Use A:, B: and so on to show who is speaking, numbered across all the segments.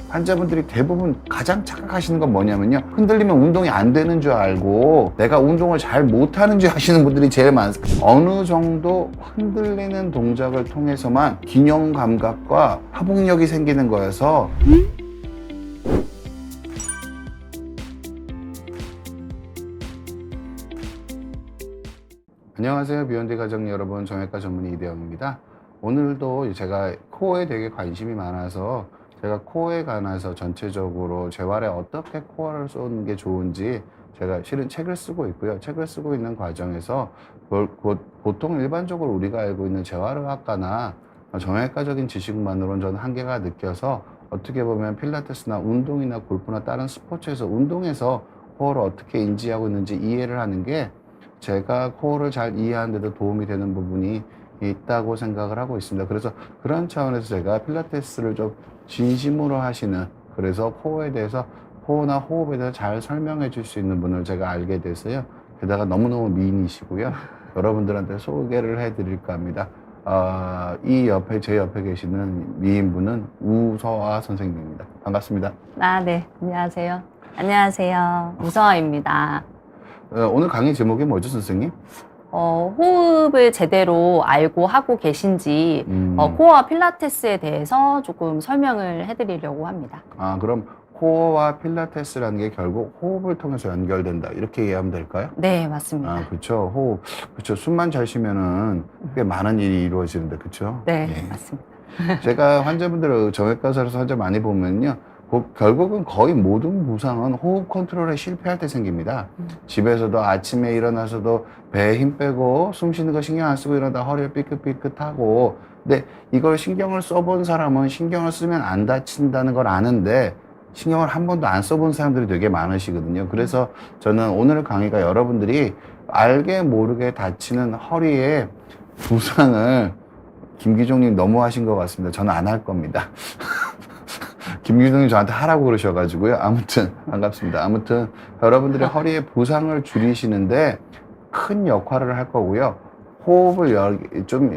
A: 환자분들이 대부분 가장 착각하시는 건 뭐냐면요, 흔들리면 운동이 안 되는 줄 알고 내가 운동을 잘 못하는 줄 아시는 분들이 제일 많습니다. 어느 정도 흔들리는 동작을 통해서만 균형 감각과 회복력이 생기는 거여서 안녕하세요, 비욘드 가정 여러분, 정형외과 전문의 이대영입니다. 오늘도 제가 코어에 되게 관심이 많아서 제가 코어에 관해서 전체적으로 재활에 어떻게 코어를 쏘는 게 좋은지 제가 실은 책을 쓰고 있고요. 책을 쓰고 있는 과정에서 보통 일반적으로 우리가 알고 있는 재활의학과나 정형외과적인 지식만으로는 저는 한계가 느껴서 어떻게 보면 필라테스나 운동이나 골프나 다른 스포츠에서 운동에서 코어를 어떻게 인지하고 있는지 이해를 하는 게 제가 코어를 잘 이해하는 데도 도움이 되는 부분이 있다고 생각을 하고 있습니다. 그래서 그런 차원에서 제가 필라테스를 좀 진심으로 하시는, 그래서 코어에 대해서, 코어나 호흡에 대해서 잘 설명해 줄 수 있는 분을 제가 알게 돼서요. 게다가 너무너무 미인이시고요. 여러분들한테 소개를 해 드릴까 합니다. 제 옆에 계시는 미인분은 우서아 선생님입니다. 반갑습니다.
B: 네. 안녕하세요. 안녕하세요. 우서아입니다.
A: 오늘 강의 제목이 뭐죠, 선생님?
B: 호흡을 제대로 알고 하고 계신지 코어와 필라테스에 대해서 조금 설명을 해드리려고 합니다.
A: 그럼 코어와 필라테스라는 게 결국 호흡을 통해서 연결된다, 이렇게 이해하면 될까요?
B: 네, 맞습니다.
A: 그렇죠. 호흡. 그렇죠. 숨만 잘 쉬면은 꽤 많은 일이 이루어지는데, 그렇죠?
B: 네,
A: 예.
B: 맞습니다.
A: 제가 환자분들을 정형외과에서 환자 많이 보면요, 결국은 거의 모든 부상은 호흡 컨트롤에 실패할 때 생깁니다. 집에서도 아침에 일어나서도 배에 힘 빼고 숨 쉬는 거 신경 안 쓰고 일어나다 허리를 삐끗삐끗하고, 근데 이걸 신경을 써본 사람은 신경을 쓰면 안 다친다는 걸 아는데 신경을 한 번도 안 써본 사람들이 되게 많으시거든요. 그래서 저는 오늘 강의가 여러분들이 알게 모르게 다치는 허리의 부상을, 김기종님 너무 하신 것 같습니다. 저는 안 할 겁니다. 김기종님 저한테 하라고 그러셔가지고요. 아무튼 반갑습니다. 아무튼 여러분들의 허리의 부상을 줄이시는데 큰 역할을 할 거고요. 호흡을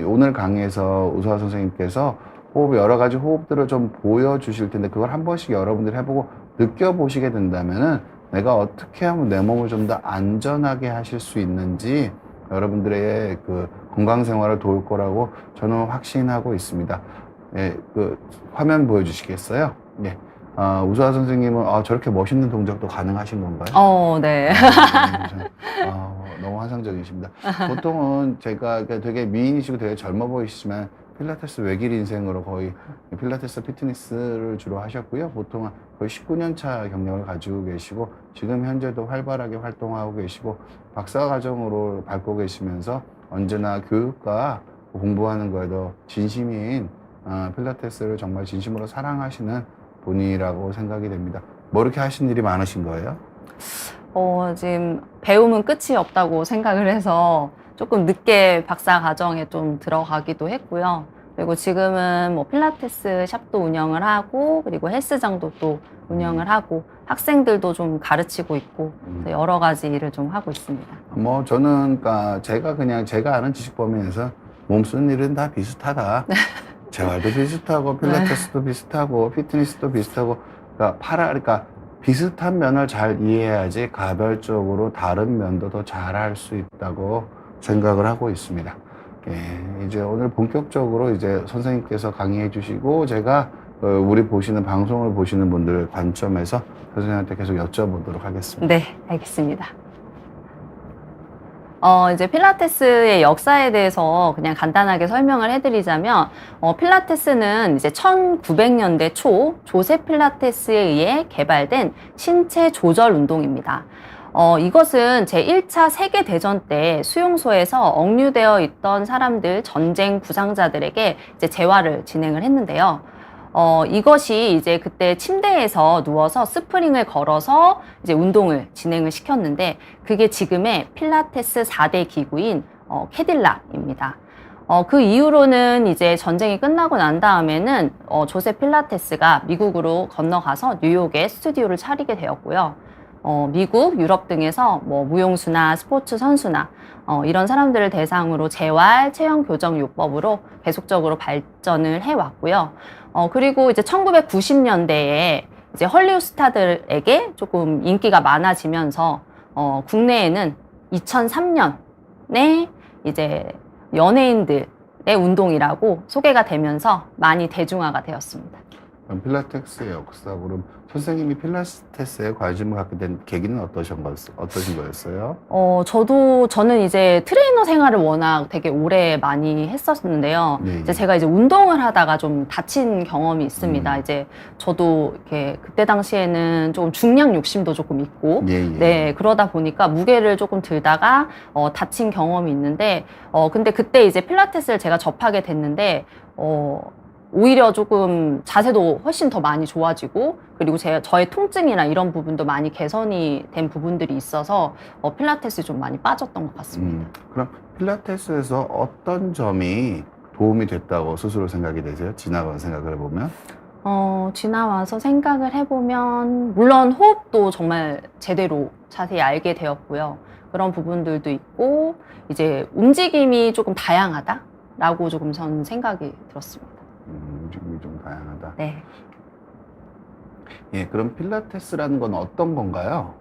A: 오늘 강의에서 우서아 선생님께서 호흡, 여러 가지 호흡들을 좀 보여주실 텐데, 그걸 한 번씩 여러분들이 해보고 느껴보시게 된다면은 내가 어떻게 하면 내 몸을 좀 더 안전하게 하실 수 있는지 여러분들의 그 건강 생활을 도울 거라고 저는 확신하고 있습니다. 예, 화면 보여주시겠어요? 예. 우서아 선생님은 저렇게 멋있는 동작도 가능하신 건가요?
B: 네.
A: 너무 환상적이십니다. 보통은 제가 되게 미인이시고 되게 젊어 보이시지만 필라테스 외길 인생으로 거의 필라테스 피트니스를 주로 하셨고요. 보통은 거의 19년 차 경력을 가지고 계시고 지금 현재도 활발하게 활동하고 계시고 박사과정으로 밟고 계시면서 언제나 교육과 공부하는 거에도 진심인 필라테스를 정말 진심으로 사랑하시는 분이라고 생각이 됩니다. 뭐 이렇게 하신 일이 많으신 거예요?
B: 지금 배움은 끝이 없다고 생각을 해서 조금 늦게 박사 과정에 좀 들어가기도 했고요. 그리고 지금은 뭐 필라테스 샵도 운영을 하고, 그리고 헬스장도 또 운영을 하고, 학생들도 좀 가르치고 있고, 여러 가지 일을 좀 하고 있습니다.
A: 저는 제가 아는 지식 범위에서 몸 쓰는 일은 다 비슷하다. 재활도 비슷하고 필라테스도 비슷하고 피트니스도 비슷하고, 그러니까 비슷한 면을 잘 이해해야지 가별적으로 다른 면도 더 잘할 수 있다고 생각을 하고 있습니다. 예, 이제 오늘 본격적으로 이제 선생님께서 강의해 주시고 제가 우리 방송을 보시는 분들 관점에서 선생님한테 계속 여쭤보도록 하겠습니다.
B: 네, 알겠습니다. 이제 필라테스의 역사에 대해서 그냥 간단하게 설명을 해드리자면, 필라테스는 이제 1900년대 초 조셉 필라테스에 의해 개발된 신체 조절 운동입니다. 이것은 제1차 세계대전 때 수용소에서 억류되어 있던 사람들, 전쟁 부상자들에게 이제 재활을 진행을 했는데요. 이것이 이제 그때 침대에서 누워서 스프링을 걸어서 이제 운동을 진행을 시켰는데, 그게 지금의 필라테스 4대 기구인 캐딜락입니다. 그 이후로는 이제 전쟁이 끝나고 난 다음에는 조셉 필라테스가 미국으로 건너가서 뉴욕에 스튜디오를 차리게 되었고요. 미국, 유럽 등에서 뭐 무용수나 스포츠 선수나 이런 사람들을 대상으로 재활, 체형 교정 요법으로 계속적으로 발전을 해왔고요. 그리고 이제 1990년대에 이제 헐리우드 스타들에게 조금 인기가 많아지면서 국내에는 2003년에 이제 연예인들의 운동이라고 소개가 되면서 많이 대중화가 되었습니다.
A: 그럼 필라테스의 역사, 그럼 선생님이 필라테스에 관심을 갖게 된 계기는 어떠신 거였어요?
B: 저는 이제 트레이너 생활을 워낙 되게 오래 많이 했었는데요.
A: 네,
B: 이제 제가 이제 운동을 하다가 좀 다친 경험이 있습니다.
A: 음.
B: 이제 저도 이렇게 그때 당시에는 조금 중량 욕심도 조금 있고,
A: 예, 예.
B: 네, 그러다 보니까 무게를 조금 들다가 다친 경험이 있는데, 근데 그때 이제 필라테스를 제가 접하게 됐는데, 오히려 조금 자세도 훨씬 더 많이 좋아지고, 그리고 저의 통증이나 이런 부분도 많이 개선이 된 부분들이 있어서 필라테스에 좀 많이 빠졌던 것 같습니다.
A: 그럼 필라테스에서 어떤 점이 도움이 됐다고 스스로 생각이 되세요? 지나간 생각을 해보면?
B: 지나와서 생각을 해보면, 물론 호흡도 정말 제대로 자세히 알게 되었고요. 그런 부분들도 있고, 이제 움직임이 조금 다양하다라고 조금 전 생각이 들었습니다.
A: 움직임이 좀 다양하다.
B: 네.
A: 예, 그럼 필라테스라는 건 어떤 건가요?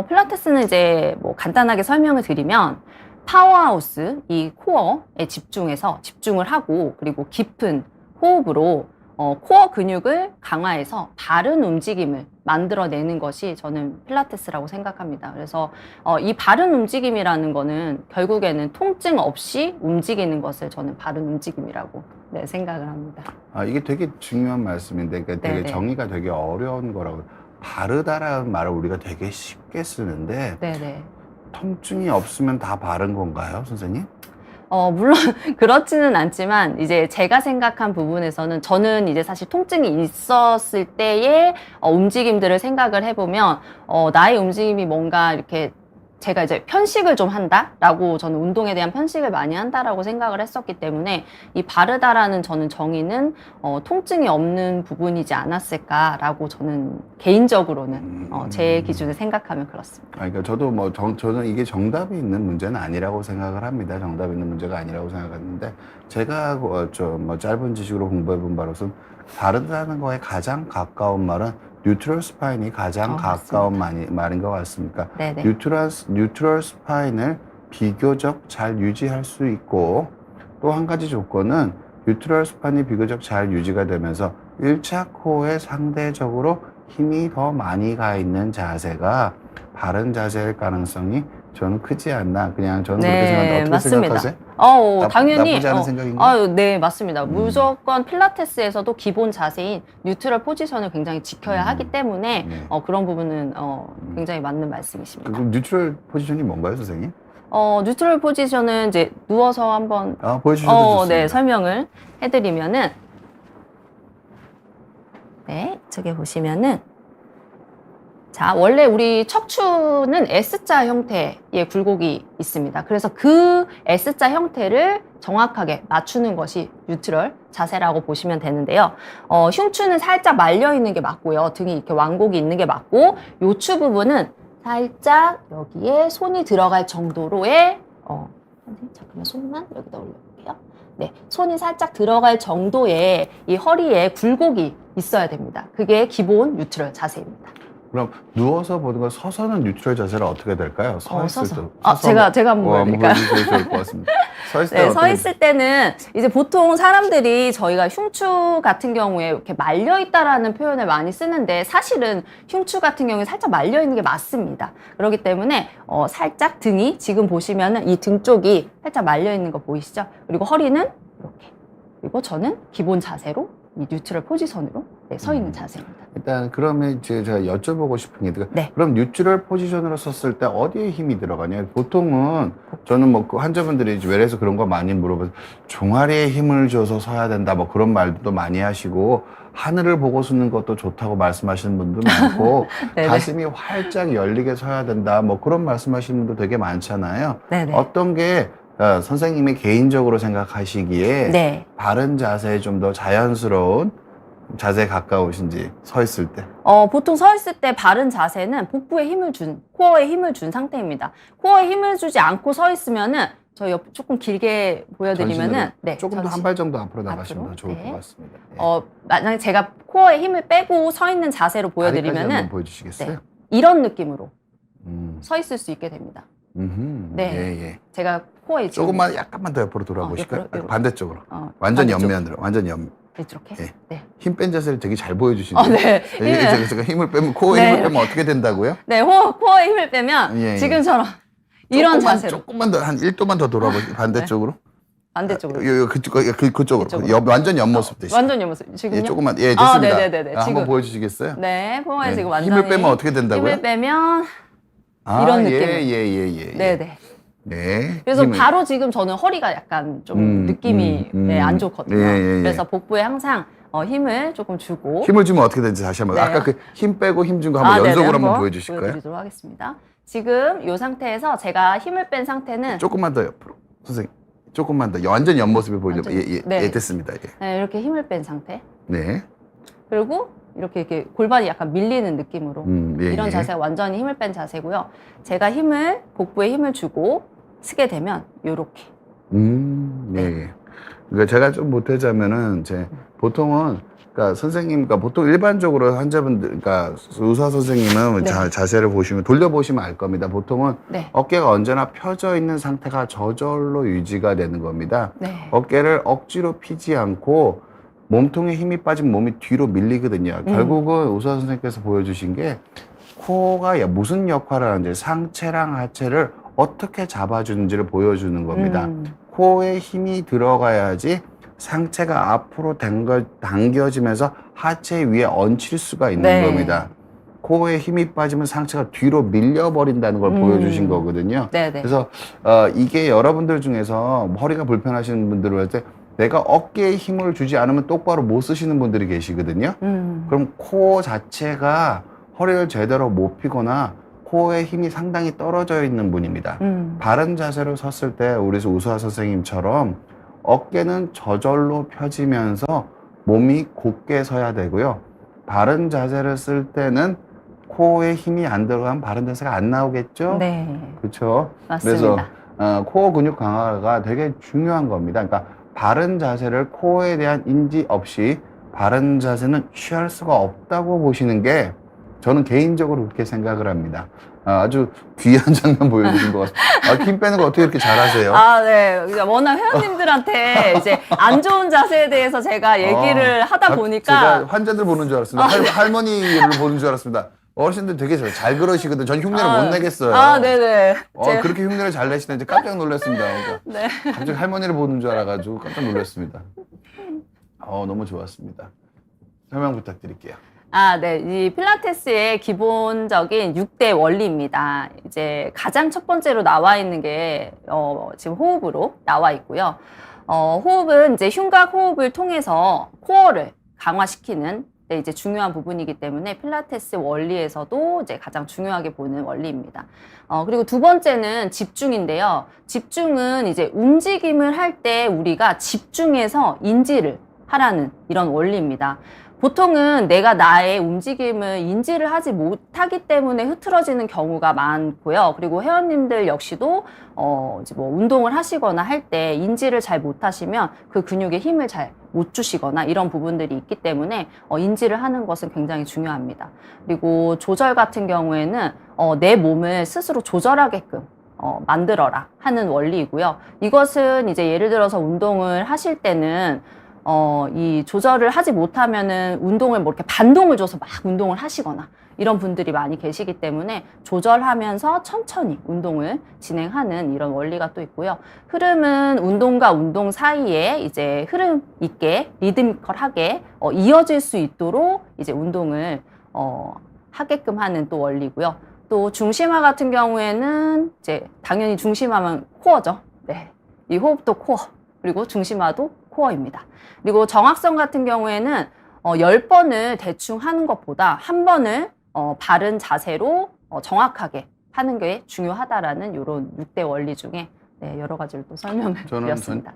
B: 필라테스는 이제 뭐 간단하게 설명을 드리면, 파워하우스, 이 코어에 집중을 하고, 그리고 깊은 호흡으로 코어 근육을 강화해서 바른 움직임을 만들어내는 것이 저는 필라테스라고 생각합니다. 그래서 이 바른 움직임이라는 거는 결국에는 통증 없이 움직이는 것을 저는 바른 움직임이라고 생각을 합니다.
A: 이게 되게 중요한 말씀인데, 그러니까 되게
B: 네네.
A: 정의가 되게 어려운 거라고. 바르다라는 말을 우리가 되게 쉽게 쓰는데,
B: 네네.
A: 통증이 없으면 다 바른 건가요, 선생님?
B: 물론 그렇지는 않지만 이제 제가 생각한 부분에서는 저는 이제 사실 통증이 있었을 때의 움직임들을 생각을 해보면 나의 움직임이 뭔가 이렇게 제가 이제 편식을 좀 한다라고 저는 운동에 대한 편식을 많이 한다라고 생각을 했었기 때문에 이 바르다라는 저는 정의는 통증이 없는 부분이지 않았을까라고 저는 개인적으로는 제 기준에 생각하면 그렇습니다.
A: 그러니까 저도 저는 이게 정답이 있는 문제는 아니라고 생각을 합니다. 정답이 있는 문제가 아니라고 생각하는데, 제가 짧은 지식으로 공부해본 바로는 바르다는 거에 가장 가까운 말은 뉴트럴 스파인이 가장 가까운 말인 것 같습니까?
B: 네네.
A: 뉴트럴 스파인을 비교적 잘 유지할 수 있고, 또 한 가지 조건은 뉴트럴 스파인이 비교적 잘 유지가 되면서 일착호에 상대적으로 힘이 더 많이 가 있는 자세가 바른 자세일 가능성이 저는 크지 않나. 그냥 저는 그렇게 생각하는데 어떻게
B: 맞습니다.
A: 생각하세요?
B: 당연히.
A: 나쁘지 않은 생각인가요?
B: 네, 맞습니다. 무조건 필라테스에서도 기본 자세인 뉴트럴 포지션을 굉장히 지켜야 하기 때문에
A: 네.
B: 그런 부분은 굉장히 맞는 말씀이십니다.
A: 그럼 뉴트럴 포지션이 뭔가요, 선생님?
B: 뉴트럴 포지션은 이제 누워서 한번
A: 보여주셔도 좋습니다.
B: 네, 설명을 해드리면은 네, 저기 보시면은 자, 원래 우리 척추는 S자 형태의 굴곡이 있습니다. 그래서 그 S자 형태를 정확하게 맞추는 것이 뉴트럴 자세라고 보시면 되는데요. 흉추는 살짝 말려 있는 게 맞고요. 등이 이렇게 완곡이 있는 게 맞고, 요추 부분은 살짝 여기에 손이 들어갈 정도로의 선생님 잠깐만 손만 여기다 올려볼게요. 네, 손이 살짝 들어갈 정도의 이 허리에 굴곡이 있어야 됩니다. 그게 기본 뉴트럴 자세입니다.
A: 그럼 누워서 보는 건 서서는 뉴트럴 자세를 어떻게 될까요? 서 있을 때.
B: 제가 한번 보여드릴까요?
A: 보여주셔도 좋을 것 같습니다. 서 있을 때
B: 네,
A: 어떻게
B: 서 있을 때는 이제 보통 사람들이 저희가 흉추 같은 경우에 이렇게 말려 있다라는 표현을 많이 쓰는데, 사실은 흉추 같은 경우에 살짝 말려 있는 게 맞습니다. 그렇기 때문에 살짝 등이 지금 보시면은 이 등 쪽이 살짝 말려 있는 거 보이시죠? 그리고 허리는 이렇게. 그리고 저는 기본 자세로 이 뉴트럴 포지션으로 서 있는 자세입니다.
A: 일단 그러면 이제 제가 여쭤보고 싶은 게,
B: 네.
A: 그럼 뉴트럴 포지션으로 섰을 때 어디에 힘이 들어가냐? 보통은 저는 그 환자분들이 이제 외래에서 그런 거 많이 물어봐서 종아리에 힘을 줘서 서야 된다, 뭐 그런 말도 많이 하시고, 하늘을 보고 서는 것도 좋다고 말씀하시는 분도 많고 가슴이 활짝 열리게 서야 된다, 뭐 그런 말씀하시는 분도 되게 많잖아요.
B: 네네.
A: 어떤 게 선생님이 개인적으로 생각하시기에
B: 네.
A: 바른 자세에 좀 더 자연스러운 자세에 가까우신지, 서 있을 때?
B: 보통 서 있을 때 바른 자세는 복부에 힘을 준, 코어에 힘을 준 상태입니다. 코어에 힘을 주지 않고 서 있으면은 저 옆 조금 길게 보여드리면은
A: 전신으로
B: 네,
A: 조금 더
B: 전신.
A: 한 발 정도 앞으로 나가시면
B: 앞으로?
A: 더 좋을
B: 네.
A: 것 같습니다. 예.
B: 만약에 제가 코어에 힘을 빼고 서 있는 자세로
A: 다리까지
B: 보여드리면은
A: 한번 보여주시겠어요?
B: 네, 이런 느낌으로
A: 음.
B: 서 있을 수 있게 됩니다.
A: 네. 예.
B: 제가 코어에 지금
A: 조금만 약간만 더 옆으로 돌아보실까요?
B: 옆으로.
A: 반대쪽으로.
B: 어,
A: 완전
B: 반대쪽.
A: 옆면으로. 완전 옆.
B: 이렇게.
A: 예.
B: 네.
A: 힘 뺀 자세를 되게 잘 보여주시네요.
B: 네.
A: 제가 힘을 빼면 코어에
B: 네,
A: 힘을 빼면 어떻게 된다고요?
B: 네, 코어에 힘을 빼면
A: 예.
B: 지금처럼 이런 자세로
A: 조금만 더 한 1도만 더 돌아보세요. 반대쪽으로.
B: 반대쪽으로.
A: 그쪽으로.
B: 이쪽으로.
A: 완전 옆모습 대신.
B: 완전 옆모습. 지금요?
A: 예, 조금만. 예, 됐습니다.
B: 네네네.
A: 한번 보여주시겠어요?
B: 네, 코어에
A: 네.
B: 지금 완전히
A: 힘을 빼면 어떻게 된다고요?
B: 힘을 빼면 이런 느낌으로.
A: 예.
B: 네네.
A: 네.
B: 그래서
A: 힘을.
B: 바로 지금 저는 허리가 약간 좀 느낌이 네, 안 좋거든요.
A: 예.
B: 그래서 복부에 항상 힘을 조금 주고
A: 힘을 주면 어떻게 되는지 다시 한번.
B: 네.
A: 아까 그 힘 빼고 힘 준 거 한번
B: 네네,
A: 연속으로 한번 보여주실까요?
B: 보여드리도록 하겠습니다. 지금 이 상태에서 제가 힘을 뺀 상태는
A: 조금만 더 옆으로. 선생님. 조금만 더. 완전 옆모습을 보여주면.
B: 완전- 네.
A: 예, 됐습니다. 예.
B: 네, 이렇게 힘을 뺀 상태.
A: 네.
B: 그리고 이렇게 골반이 약간 밀리는 느낌으로
A: 예,
B: 이런
A: 예.
B: 자세가 완전히 힘을 뺀 자세고요. 제가 복부에 힘을 주고 쓰게 되면 이렇게.
A: 예. 그러니까 제가 좀 못하자면은 보통은 그러니까 선생님과 보통 일반적으로 환자분들, 그러니까 의사 선생님은
B: 네.
A: 자세를 보시면 돌려보시면 알 겁니다. 보통은
B: 네.
A: 어깨가 언제나 펴져 있는 상태가 저절로 유지가 되는 겁니다.
B: 네.
A: 어깨를 억지로 피지 않고 몸통에 힘이 빠지면 몸이 뒤로 밀리거든요. 결국은 의사 선생님께서 보여주신 게 코어가 무슨 역할을 하는지 상체랑 하체를 어떻게 잡아주는지를 보여주는 겁니다. 코어에 힘이 들어가야지 상체가 앞으로 당겨지면서 하체 위에 얹힐 수가 있는
B: 네.
A: 겁니다. 코어에 힘이 빠지면 상체가 뒤로 밀려버린다는 걸 보여주신 거거든요.
B: 네네.
A: 그래서 이게 여러분들 중에서 허리가 불편하신 분들을 할 때 내가 어깨에 힘을 주지 않으면 똑바로 못 쓰시는 분들이 계시거든요. 그럼 코어 자체가 허리를 제대로 못 펴거나 코어에 힘이 상당히 떨어져 있는 분입니다. 바른 자세로 섰을 때 우리 의사 선생님처럼 어깨는 저절로 펴지면서 몸이 곧게 서야 되고요. 바른 자세를 쓸 때는 코어에 힘이 안 들어가면 바른 자세가 안 나오겠죠?
B: 네.
A: 그렇죠?
B: 맞습니다.
A: 그래서 코어 근육 강화가 되게 중요한 겁니다. 그러니까 바른 자세를 코어에 대한 인지 없이 바른 자세는 취할 수가 없다고 보시는 게 저는 개인적으로 그렇게 생각을 합니다. 아주 귀한 장면 보여주신 것 같습니다. 힘 빼는 거 어떻게 이렇게 잘하세요?
B: 네. 워낙 회원님들한테 이제 안 좋은 자세에 대해서 제가 얘기를 하다 보니까
A: 제가 환자들 보는 줄 알았습니다. 할머니를 보는 줄 알았습니다. 어르신들 되게 잘 그러시거든. 전 흉내를 못 내겠어요.
B: 네네.
A: 그렇게 흉내를 잘 내시는지 깜짝 놀랐습니다. 그러니까
B: 네.
A: 갑자기 할머니를 보는 줄 알아가지고 깜짝 놀랐습니다. 너무 좋았습니다. 설명 부탁드릴게요.
B: 네. 이 필라테스의 기본적인 6대 원리입니다. 이제 가장 첫 번째로 나와 있는 게, 지금 호흡으로 나와 있고요. 호흡은 이제 흉곽 호흡을 통해서 코어를 강화시키는 이제 중요한 부분이기 때문에 필라테스 원리에서도 이제 가장 중요하게 보는 원리입니다. 그리고 두 번째는 집중인데요. 집중은 이제 움직임을 할 때 우리가 집중해서 인지를 하라는 이런 원리입니다. 보통은 내가 나의 움직임을 인지를 하지 못하기 때문에 흐트러지는 경우가 많고요. 그리고 회원님들 역시도 이제 뭐 운동을 하시거나 할 때 인지를 잘 못하시면 그 근육에 힘을 잘 못 주시거나 이런 부분들이 있기 때문에 인지를 하는 것은 굉장히 중요합니다. 그리고 조절 같은 경우에는 내 몸을 스스로 조절하게끔 만들어라 하는 원리이고요. 이것은 이제 예를 들어서 운동을 하실 때는 이 조절을 하지 못하면은 운동을 뭐 이렇게 반동을 줘서 막 운동을 하시거나 이런 분들이 많이 계시기 때문에 조절하면서 천천히 운동을 진행하는 이런 원리가 또 있고요. 흐름은 운동과 운동 사이에 이제 흐름 있게 리드미컬하게 이어질 수 있도록 이제 운동을 하게끔 하는 또 원리고요. 또 중심화 같은 경우에는 이제 당연히 중심화면 코어죠. 네. 이 호흡도 코어, 그리고 중심화도 코어입니다. 그리고 정확성 같은 경우에는 10번을 대충 하는 것보다 한 번을 바른 자세로 정확하게 하는 게 중요하다라는 이런 6대 원리 중에 여러 가지를 또 설명을 드렸습니다.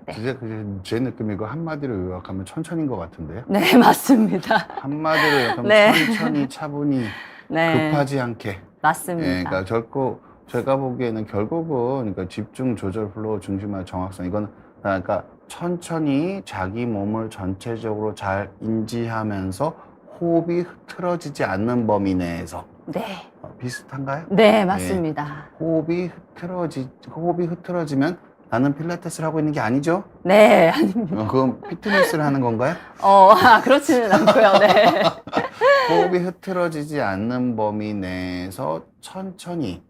A: 제 느낌이고 한마디로 요약하면 천천히인 것 같은데요.
B: 네, 맞습니다.
A: 한마디로 요약하면
B: 네.
A: 천천히 차분히
B: 네,
A: 급하지 않게.
B: 맞습니다.
A: 그러니까 결코 제가 보기에는 결국은 그러니까 집중, 조절, 플로우, 중심화, 정확성 이건 그러니까 천천히 자기 몸을 전체적으로 잘 인지하면서 호흡이 흐트러지지 않는 범위 내에서
B: 네.
A: 비슷한가요?
B: 네, 맞습니다.
A: 호흡이 흐트러지면 나는 필라테스를 하고 있는 게 아니죠?
B: 네, 아닙니다.
A: 그럼 피트니스를 하는 건가요?
B: 그렇지는 않고요. 네.
A: 호흡이 흐트러지지 않는 범위 내에서 천천히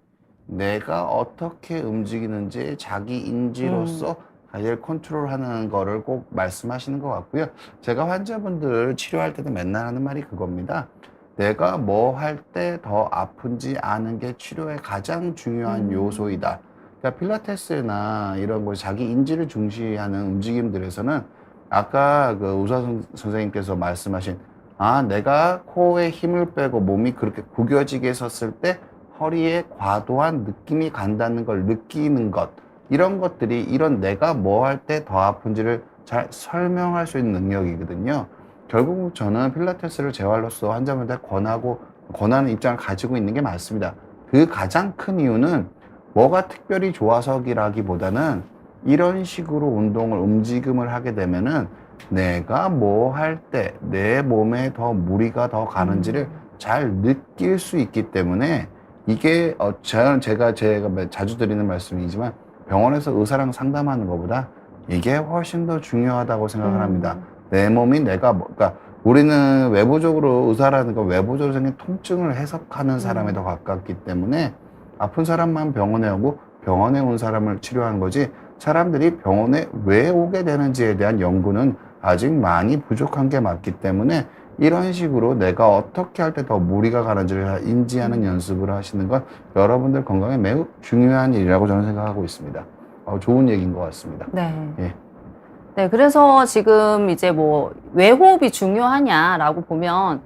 A: 내가 어떻게 움직이는지 자기 인지로서 잘 컨트롤하는 거를 꼭 말씀하시는 것 같고요. 제가 환자분들 치료할 때도 맨날 하는 말이 그겁니다. 내가 뭐 할 때 더 아픈지 아는 게 치료의 가장 중요한 요소이다. 그러니까 필라테스나 이런 거 자기 인지를 중시하는 움직임들에서는 아까 그 우사 선생님께서 말씀하신 내가 코에 힘을 빼고 몸이 그렇게 구겨지게 섰을 때 허리에 과도한 느낌이 간다는 걸 느끼는 것 이런 것들이 이런 내가 뭐 할 때 더 아픈지를 잘 설명할 수 있는 능력이거든요. 결국 저는 필라테스를 재활로서 환자분들한테 권하는 입장을 가지고 있는 게 맞습니다. 그 가장 큰 이유는 뭐가 특별히 좋아서기라기보다는 이런 식으로 운동을 움직임을 하게 되면은 내가 뭐 할 때 내 몸에 더 무리가 더 가는지를 잘 느낄 수 있기 때문에 이게 제가 자주 드리는 말씀이지만 병원에서 의사랑 상담하는 것보다 이게 훨씬 더 중요하다고 생각을 합니다. 내 몸이 그러니까 우리는 외부적으로 의사라는 건 외부적으로 생긴 통증을 해석하는 사람에 더 가깝기 때문에 아픈 사람만 병원에 오고 병원에 온 사람을 치료하는 거지 사람들이 병원에 왜 오게 되는지에 대한 연구는 아직 많이 부족한 게 맞기 때문에 이런 식으로 내가 어떻게 할 때 더 무리가 가는지를 인지하는 연습을 하시는 건 여러분들 건강에 매우 중요한 일이라고 저는 생각하고 있습니다. 좋은 얘기인 것 같습니다.
B: 네.
A: 예.
B: 네, 그래서 지금 이제 왜 호흡이 중요하냐라고 보면,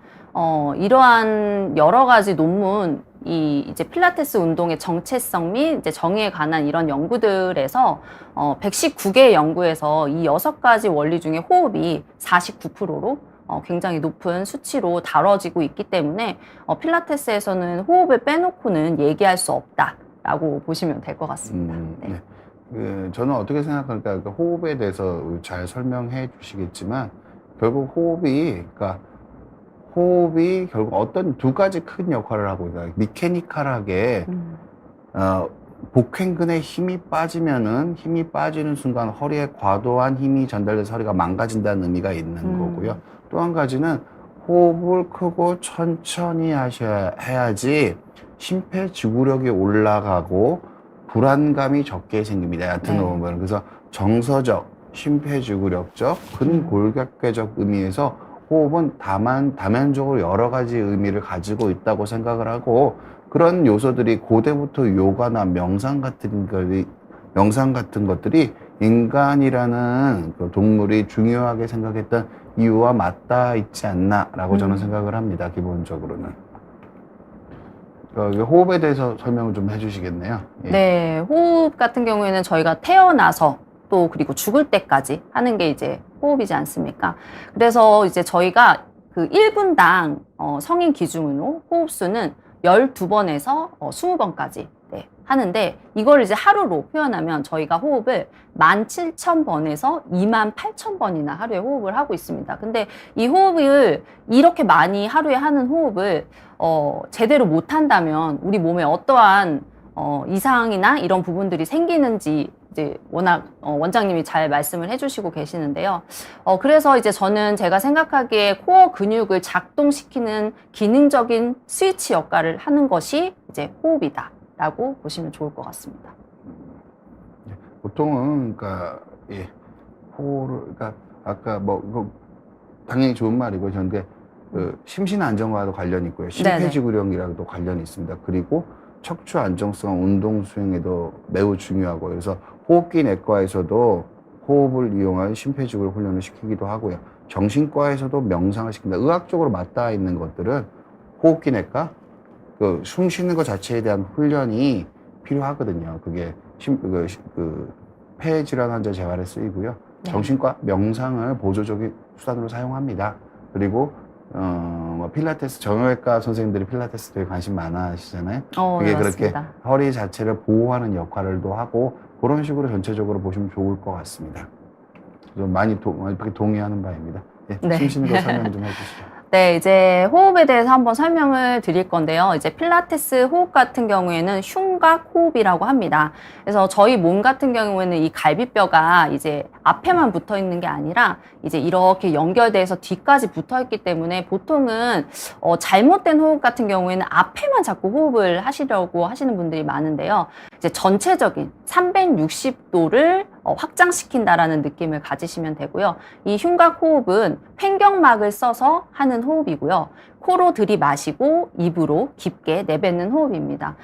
B: 이러한 여러 가지 논문, 이제 필라테스 운동의 정체성 및 이제 정의에 관한 이런 연구들에서, 119개의 연구에서 이 6가지 원리 중에 호흡이 49%로 굉장히 높은 수치로 다뤄지고 있기 때문에, 필라테스에서는 호흡을 빼놓고는 얘기할 수 없다라고 보시면 될 것 같습니다. 네.
A: 저는 어떻게 생각할까? 그 호흡에 대해서 잘 설명해 주시겠지만, 결국 호흡이 결국 어떤 두 가지 큰 역할을 하고 있어요. 미케니컬하게, 복행근에 힘이 빠지는 순간 허리에 과도한 힘이 전달돼서 허리가 망가진다는 의미가 있는 거고요. 또 한 가지는 호흡을 크고 천천히 해야지 심폐지구력이 올라가고 불안감이 적게 생깁니다. 얕은 호흡은. 그래서 정서적, 심폐지구력적, 근골격계적 의미에서 호흡은 다면적으로 여러 가지 의미를 가지고 있다고 생각을 하고 그런 요소들이 고대부터 요가나 명상 같은 것들이 인간이라는 그 동물이 중요하게 생각했던 이유와 맞닿아 있지 않나라고 저는 생각을 합니다. 기본적으로는. 호흡에 대해서 설명을 좀 해주시겠네요. 예.
B: 네, 호흡 같은 경우에는 저희가 태어나서 또 그리고 죽을 때까지 하는 게 이제 호흡이지 않습니까? 그래서 이제 저희가 그 1분당 성인 기준으로 호흡수는 12번에서 20번까지 하는데 이걸 이제 하루로 표현하면 저희가 호흡을 17,000번에서 28,000번이나 하루에 호흡을 하고 있습니다. 근데 이 호흡을 이렇게 많이 하루에 하는 호흡을 제대로 못한다면 우리 몸에 어떠한 이상이나 이런 부분들이 생기는지 이제 워낙 원장님이 잘 말씀을 해주시고 계시는데요. 그래서 이제 제가 생각하기에 코어 근육을 작동시키는 기능적인 스위치 역할을 하는 것이 이제 호흡이다라고 보시면 좋을 것 같습니다.
A: 보통은 아까 당연히 좋은 말이고 저는 심신 안정과도 관련이 있고요. 심폐지구력이랑도 관련이 있습니다. 그리고 척추 안정성 운동 수행에도 매우 중요하고 그래서 호흡기 내과에서도 호흡을 이용한 심폐지구력 훈련을 시키기도 하고요. 정신과에서도 명상을 시킨다. 의학적으로 맞닿아 있는 것들은 호흡기 내과, 숨 쉬는 것 자체에 대한 훈련이 필요하거든요. 그게 폐 질환 환자 재활에 쓰이고요. 정신과 명상을 보조적인 수단으로 사용합니다. 그리고 뭐 필라테스 정형외과 선생님들이 필라테스 되게 관심 많아 하시잖아요. 그게
B: 네,
A: 그렇게
B: 맞습니다.
A: 허리 자체를 보호하는 역할을도 하고 그런 식으로 전체적으로 보시면 좋을 것 같습니다. 좀 많이 동의하는 바입니다. 예,
B: 네.
A: 심심도 설명 좀 해주시죠.
B: 네, 이제 호흡에 대해서 한번 설명을 드릴 건데요. 이제 필라테스 호흡 같은 경우에는 흉곽 호흡이라고 합니다. 그래서 저희 몸 같은 경우에는 이 갈비뼈가 이제 앞에만 붙어 있는 게 아니라 이제 이렇게 연결돼서 뒤까지 붙어 있기 때문에 보통은 잘못된 호흡 같은 경우에는 앞에만 자꾸 호흡을 하시려고 하시는 분들이 많은데요. 이제 전체적인 360도를 확장시킨다라는 느낌을 가지시면 되고요. 이 흉곽 호흡은 횡격막을 써서 하는 호흡이고요. 코로 들이마시고 입으로 깊게 내뱉는 호흡입니다.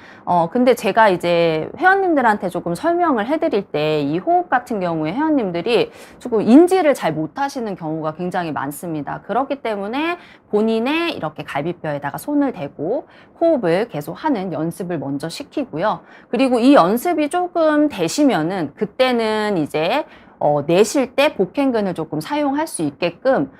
B: 근데 제가 이제 회원님들한테 조금 설명을 해드릴 때 이 호흡 같은 경우에 회원님들이 조금 인지를 잘 못하시는 경우가 굉장히 많습니다. 그렇기 때문에 본인의 이렇게 갈비뼈에다가 손을 대고 호흡을 계속 하는 연습을 먼저 시키고요. 그리고 이 연습이 조금 되시면은 그때는 이제 내쉴 때 복행근을 조금 사용할 수 있게끔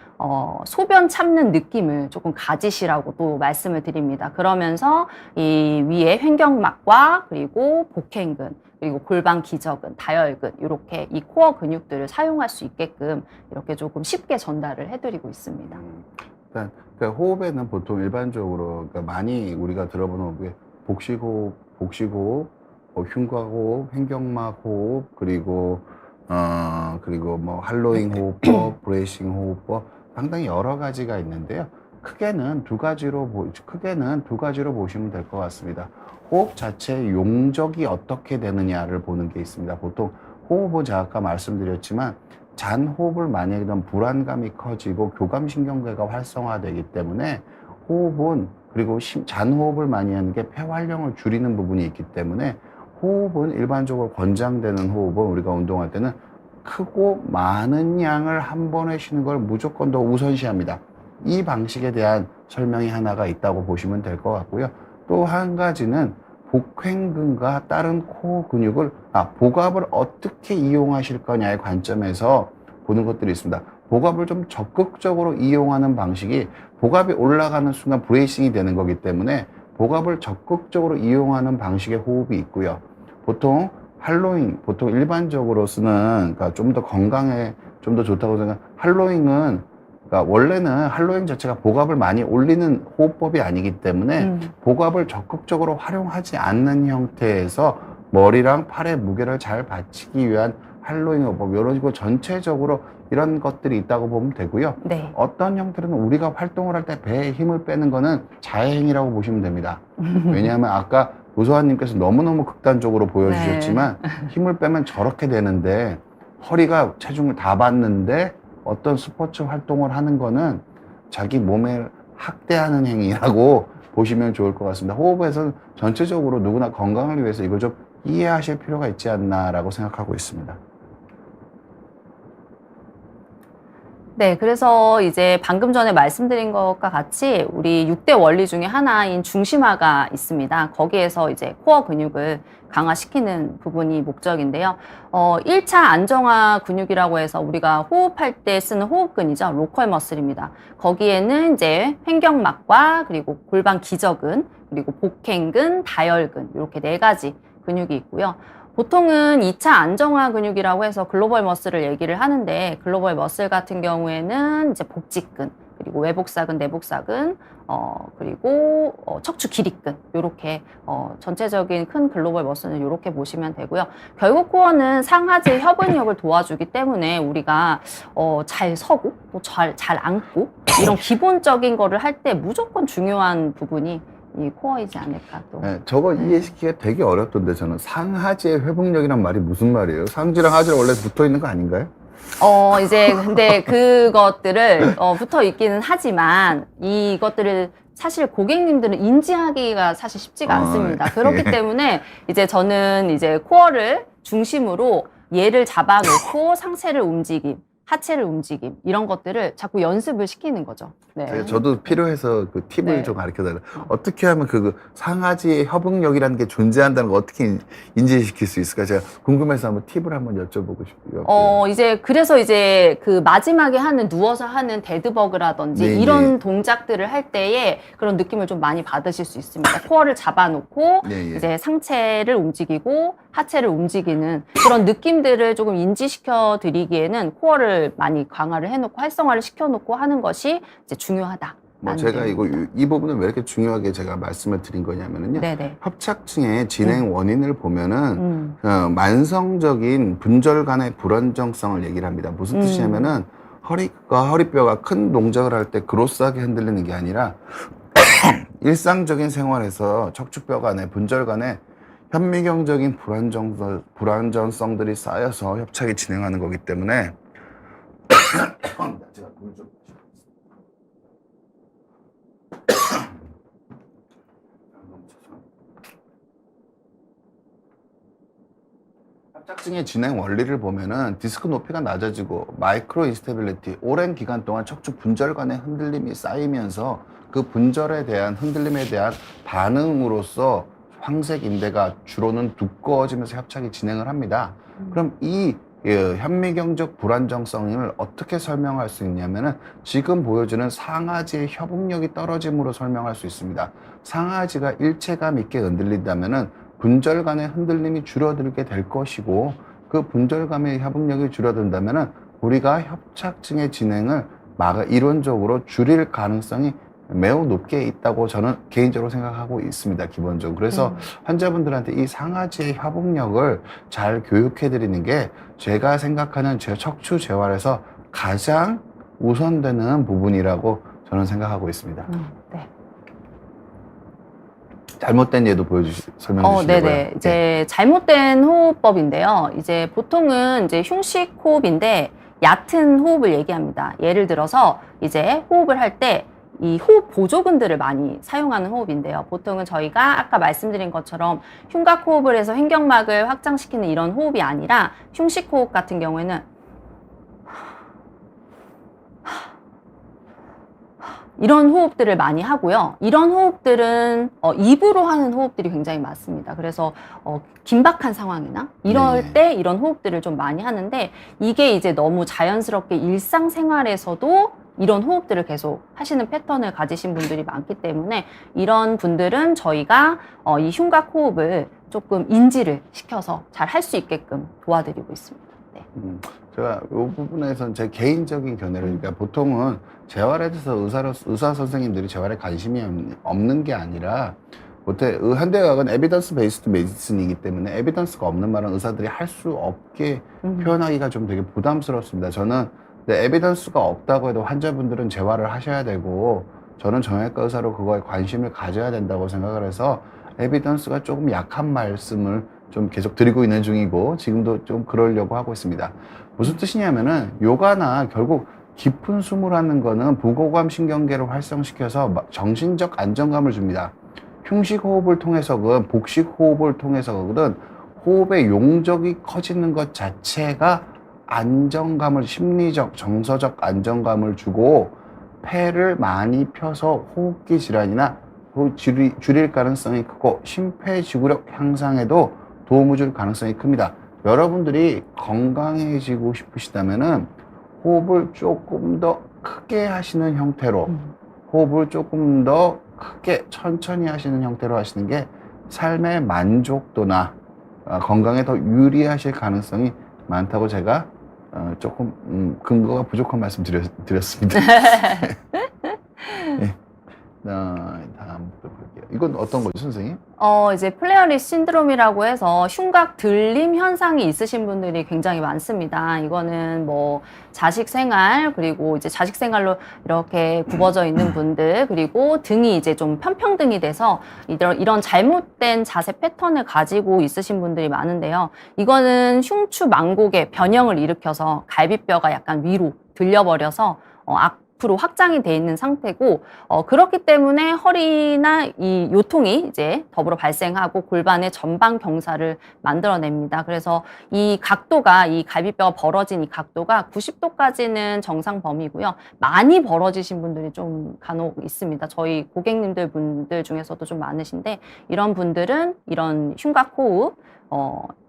B: 소변 참는 느낌을 조금 가지시라고 또 말씀을 드립니다. 그러면서 이 위에 횡격막과 그리고 복행근 그리고 골반 기저근, 다혈근 이렇게 이 코어 근육들을 사용할 수 있게끔 이렇게 조금 쉽게 전달을 해드리고 있습니다.
A: 그러니까 호흡에는 보통 일반적으로 많이 우리가 들어보는 호흡이 복식호흡, 흉곽호흡, 횡격막 호흡, 그리고 뭐 할로잉 호흡법, 브레이싱 호흡법 상당히 여러 가지가 있는데요. 크게는 두 가지로 보시면 될 것 같습니다. 호흡 자체의 용적이 어떻게 되느냐를 보는 게 있습니다. 보통 호흡은 제가 아까 말씀드렸지만 잔호흡을 많이 하게 되면 불안감이 커지고 교감신경계가 활성화되기 때문에 호흡은 그리고 잔호흡을 많이 하는 게 폐활량을 줄이는 부분이 있기 때문에 호흡은 일반적으로 권장되는 호흡은 우리가 운동할 때는 크고 많은 양을 한 번에 쉬는 걸 무조건 더 우선시합니다. 이 방식에 대한 설명이 하나가 있다고 보시면 될 것 같고요. 또 한 가지는 복횡근과 다른 코어 근육을 복압을 어떻게 이용하실 거냐의 관점에서 보는 것들이 있습니다. 복압을 좀 적극적으로 이용하는 방식이 복압이 올라가는 순간 브레이싱이 되는 거기 때문에 복압을 적극적으로 이용하는 방식의 호흡이 있고요. 보통 보통 일반적으로 쓰는, 그러니까 좀 더 건강에 좀 더 좋다고 생각하는 할로잉은, 그러니까 원래는 할로잉 자체가 복압을 많이 올리는 호흡법이 아니기 때문에 복압을 적극적으로 활용하지 않는 형태에서 머리랑 팔의 무게를 잘 받치기 위한 할로잉 호흡법, 이런 식으로 전체적으로 이런 것들이 있다고 보면 되고요.
B: 네.
A: 어떤 형태로는 우리가 활동을 할 때 배에 힘을 빼는 거는 자해행위라고 보시면 됩니다. 왜냐하면 아까 노소환님께서 너무너무 극단적으로 보여주셨지만 힘을 빼면 저렇게 되는데 허리가 체중을 다 받는데 어떤 스포츠 활동을 하는 거는 자기 몸을 학대하는 행위라고 보시면 좋을 것 같습니다. 호흡에서는 전체적으로 누구나 건강을 위해서 이걸 좀 이해하실 필요가 있지 않나라고 생각하고 있습니다.
B: 네, 그래서 이제 방금 전에 말씀드린 것과 같이 우리 6대 원리 중에 하나인 중심화가 있습니다. 거기에서 이제 코어 근육을 강화시키는 부분이 목적인데요. 1차 안정화 근육이라고 해서 우리가 호흡할 때 쓰는 호흡근이죠. 로컬 머슬입니다. 거기에는 이제 횡격막과 그리고 골반 기저근, 그리고 복행근, 다혈근 이렇게 4가지 근육이 있고요. 보통은 2차 안정화 근육이라고 해서 글로벌 머슬을 얘기를 하는데 글로벌 머슬 같은 경우에는 이제 복직근, 그리고 외복사근, 내복사근, 그리고 척추 길이근 이렇게 전체적인 큰 글로벌 머슬은 이렇게 보시면 되고요. 결국 코어는 상하체 협응력을 도와주기 때문에 우리가 잘 서고 또 잘 앉고 이런 기본적인 거를 할 때 무조건 중요한 부분이 이 코어이지 않을까 또.
A: 네, 저거 이해시키기가 되게 어렵던데 저는 상하지의 회복력이란 말이 무슨 말이에요? 상지랑 하지랑 원래 붙어 있는 거 아닌가요?
B: 이제 근데 그것들을 붙어 있기는 하지만 이것들을 사실 고객님들은 인지하기가 사실 쉽지가 않습니다. 그렇기 때문에 이제 저는 이제 코어를 중심으로 얘를 잡아놓고 상체를 움직임. 하체를 움직임 이런 것들을 자꾸 연습을 시키는 거죠. 네.
A: 저도 필요해서 그 팁을
B: 네.
A: 좀 가르쳐달라. 어떻게 하면 그 상하지의 협응력이라는 게 존재한다는 걸 어떻게 인지시킬 수 있을까? 제가 궁금해서 한번 팁을 한번 여쭤보고 싶고요.
B: 이제 그래서 이제 그 마지막에 하는 누워서 하는 데드버그라든지
A: 네,
B: 이런
A: 네.
B: 동작들을 할 때에 그런 느낌을 좀 많이 받으실 수 있습니다. 코어를 잡아놓고
A: 네, 예.
B: 이제 상체를 움직이고 하체를 움직이는 그런 느낌들을 조금 인지시켜 드리기에는 코어를 많이 강화를 해놓고 활성화를 시켜놓고 하는 것이 이제 중요하다.
A: 뭐 제가 이 부분을 왜 이렇게 중요하게 제가 말씀을 드린 거냐면은요.
B: 네네.
A: 협착증의 진행 원인을 보면은 만성적인 분절 간의 불안정성을 얘기를 합니다. 무슨 뜻이냐면은 허리뼈가 큰 동작을 할 때 그로스하게 흔들리는 게 아니라 일상적인 생활에서 척추뼈 간의 분절 간의 현미경적인 불안정성들이 쌓여서 협착이 진행하는 거기 때문에 제가 물 좀 협착증의 진행 원리를 보면은 디스크 높이가 낮아지고 마이크로 인스테빌리티, 오랜 기간 동안 척추 분절 간의 흔들림이 쌓이면서 그 분절에 대한 흔들림에 대한 반응으로서 황색 인대가 주로는 두꺼워지면서 협착이 진행을 합니다. 그럼 이 현미경적 불안정성을 어떻게 설명할 수 있냐면은 지금 보여주는 상하지의 협응력이 떨어짐으로 설명할 수 있습니다. 상하지가 일체감 있게 흔들린다면은 분절 간의 흔들림이 줄어들게 될 것이고 그 분절 간의 협응력이 줄어든다면은 우리가 협착증의 진행을 이론적으로 줄일 가능성이 매우 높게 있다고 저는 개인적으로 생각하고 있습니다. 기본적으로. 그래서 환자분들한테 이 상하지의 협응력을 잘 교육해 드리는 게 제가 생각하는 제 척추 재활에서 가장 우선되는 부분이라고 저는 생각하고 있습니다.
B: 네.
A: 잘못된 예도 설명해 주시려고요.
B: 네네. 이제 잘못된 호흡법인데요. 이제 보통은 이제 흉식 호흡인데 얕은 호흡을 얘기합니다. 예를 들어서 이제 호흡을 할 때 이 호흡 보조근들을 많이 사용하는 호흡인데요. 보통은 저희가 아까 말씀드린 것처럼 흉곽 호흡을 해서 횡격막을 확장시키는 이런 호흡이 아니라 흉식 호흡 같은 경우에는 이런 호흡들을 많이 하고요. 이런 호흡들은 입으로 하는 호흡들이 굉장히 많습니다. 그래서 긴박한 상황이나 이럴 때 이런 호흡들을 좀 많이 하는데 이게 이제 너무 자연스럽게 일상생활에서도 이런 호흡들을 계속 하시는 패턴을 가지신 분들이 많기 때문에 이런 분들은 저희가 이 흉곽 호흡을 조금 인지를 시켜서 잘 할 수 있게끔 도와드리고 있습니다. 네.
A: 제가 이 부분에서는 제 개인적인 견해를, 그러니까 보통은 재활에 대해서 의사 선생님들이 재활에 관심이 없는 게 아니라, 보통 현대의학은 에비던스 베이스드 메디슨이기 때문에 에비던스가 없는 말은 의사들이 할 수 없게 표현하기가 좀 되게 부담스럽습니다. 저는 에비던스가 없다고 해도 환자분들은 재활을 하셔야 되고, 저는 정형외과 의사로 그거에 관심을 가져야 된다고 생각을 해서 에비던스가 조금 약한 말씀을 좀 계속 드리고 있는 중이고, 지금도 좀 그러려고 하고 있습니다. 무슨 뜻이냐면은 요가나 결국 깊은 숨을 하는 거는 부고감 신경계를 활성시켜서 정신적 안정감을 줍니다. 흉식 호흡을 통해서든 복식 호흡을 통해서든 호흡의 용적이 커지는 것 자체가 안정감을, 심리적, 정서적 안정감을 주고 폐를 많이 펴서 호흡기 질환이나 줄일 가능성이 크고 심폐지구력 향상에도 도움을 줄 가능성이 큽니다. 여러분들이 건강해지고 싶으시다면은 호흡을 조금 더 크게 하시는 형태로, 호흡을 조금 더 크게 천천히 하시는 형태로 하시는 게 삶의 만족도나 건강에 더 유리하실 가능성이 많다고 제가 조금 근거가 부족한 말씀 드렸습니다. 네. 다음부터 볼게요. 이건 어떤 거죠, 선생님?
B: 이제 플레어리스 신드롬이라고 해서 흉곽 들림 현상이 있으신 분들이 굉장히 많습니다. 이거는 뭐 자식 생활, 그리고 이제 자식 생활로 이렇게 굽어져 있는 분들, 그리고 등이 이제 좀 편평등이 돼서 이런 잘못된 자세 패턴을 가지고 있으신 분들이 많은데요. 이거는 흉추 망곡의 변형을 일으켜서 갈비뼈가 약간 위로 들려버려서 앞으로 확장이 돼 있는 상태고, 그렇기 때문에 허리나 이 요통이 이제 더불어 발생하고 골반의 전방 경사를 만들어냅니다. 그래서 이 각도가, 이 갈비뼈가 벌어진 이 각도가 90도까지는 정상 범위고요. 많이 벌어지신 분들이 좀 간혹 있습니다. 저희 고객님들 중에서도 좀 많으신데, 이런 분들은 이런 흉곽 호흡,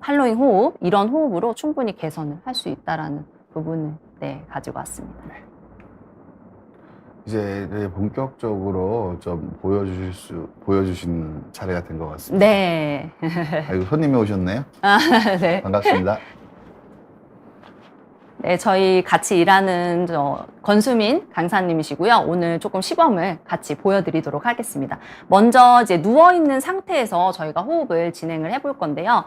B: 할로잉 호흡, 이런 호흡으로 충분히 개선을 할 수 있다라는 부분을 가지고 왔습니다.
A: 이제 본격적으로 좀 보여주신 차례가 된 것 같습니다.
B: 네.
A: 아이고, 손님이 오셨네요.
B: 네.
A: 반갑습니다.
B: 네, 저희 같이 일하는 권수민 강사님이시고요. 오늘 조금 시범을 같이 보여드리도록 하겠습니다. 먼저 이제 누워있는 상태에서 저희가 호흡을 진행을 해볼 건데요.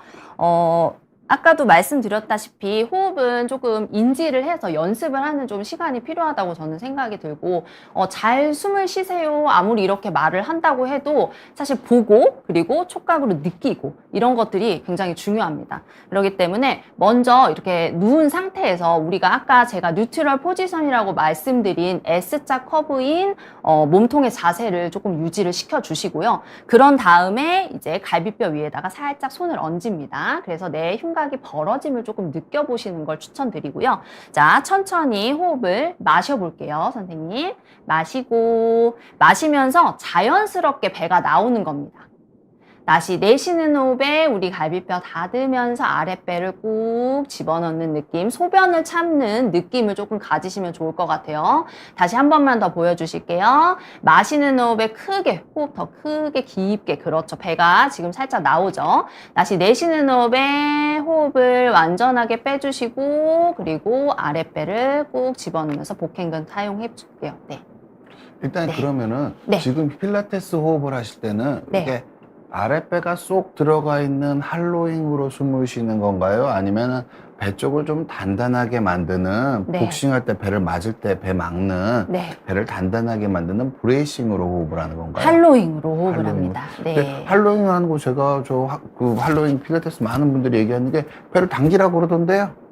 B: 아까도 말씀드렸다시피 호흡은 조금 인지를 해서 연습을 하는 좀 시간이 필요하다고 저는 생각이 들고, 잘 숨을 쉬세요 아무리 이렇게 말을 한다고 해도 사실 보고 그리고 촉각으로 느끼고 이런 것들이 굉장히 중요합니다. 그렇기 때문에 먼저 이렇게 누운 상태에서 우리가 아까 제가 뉴트럴 포지션이라고 말씀드린 S자 커브인 몸통의 자세를 조금 유지를 시켜주시고요. 그런 다음에 이제 갈비뼈 위에다가 살짝 손을 얹습니다. 그래서 내 흉곽이 벌어짐을 조금 느껴보시는 걸 추천드리고요. 자, 천천히 호흡을 마셔볼게요, 선생님. 마시고, 마시면서 자연스럽게 배가 나오는 겁니다. 다시 내쉬는 호흡에 우리 갈비뼈 닫으면서 아랫배를 꾹 집어넣는 느낌, 소변을 참는 느낌을 조금 가지시면 좋을 것 같아요. 다시 한 번만 더 보여주실게요. 마시는 호흡에 크게, 호흡 더 크게 깊게, 그렇죠. 배가 지금 살짝 나오죠. 다시 내쉬는 호흡에 호흡을 완전하게 빼주시고, 그리고 아랫배를 꾹 집어넣으면서 복행근 사용해 줄게요. 네.
A: 일단 그러면은
B: 네.
A: 지금 필라테스 호흡을 하실 때는
B: 네.
A: 이게 아랫배가 쏙 들어가 있는 할로잉으로 숨을 쉬는 건가요? 아니면은 배 쪽을 좀 단단하게 만드는,
B: 네.
A: 복싱할 때 배를 맞을 때 배 막는,
B: 네.
A: 배를 단단하게 만드는 브레이싱으로 호흡을 하는 건가요?
B: 할로잉으로 호흡을
A: 할로잉으로.
B: 합니다.
A: 근데
B: 네.
A: 할로잉 하는 거 제가 그 할로잉 필라테스 많은 분들이 얘기하는 게 배를 당기라고 그러던데요.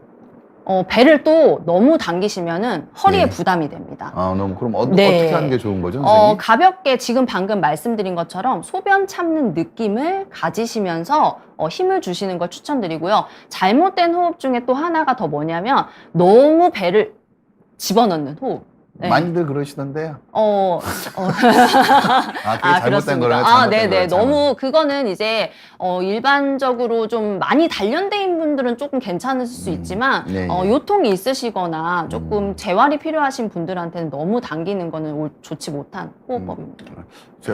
B: 배를 또 너무 당기시면은 허리에
A: 네.
B: 부담이 됩니다.
A: 너무 그럼
B: 네.
A: 어떻게 하는 게 좋은 거죠, 선생님?
B: 가볍게 지금 방금 말씀드린 것처럼 소변 참는 느낌을 가지시면서 힘을 주시는 걸 추천드리고요. 잘못된 호흡 중에 또 하나가 더 뭐냐면 너무 배를 집어넣는 호흡. 네.
A: 많이들 그러시던데요. 그게 잘못된
B: 그렇습니다.
A: 거라요? 잘못된
B: 네네.
A: 거라요?
B: 너무, 그거는 이제, 일반적으로 좀 많이 단련된 분들은 조금 괜찮을 수 있지만,
A: 네,
B: 요통이 있으시거나 조금 재활이 필요하신 분들한테는 너무 당기는 거는 좋지 못한 호흡법입니다.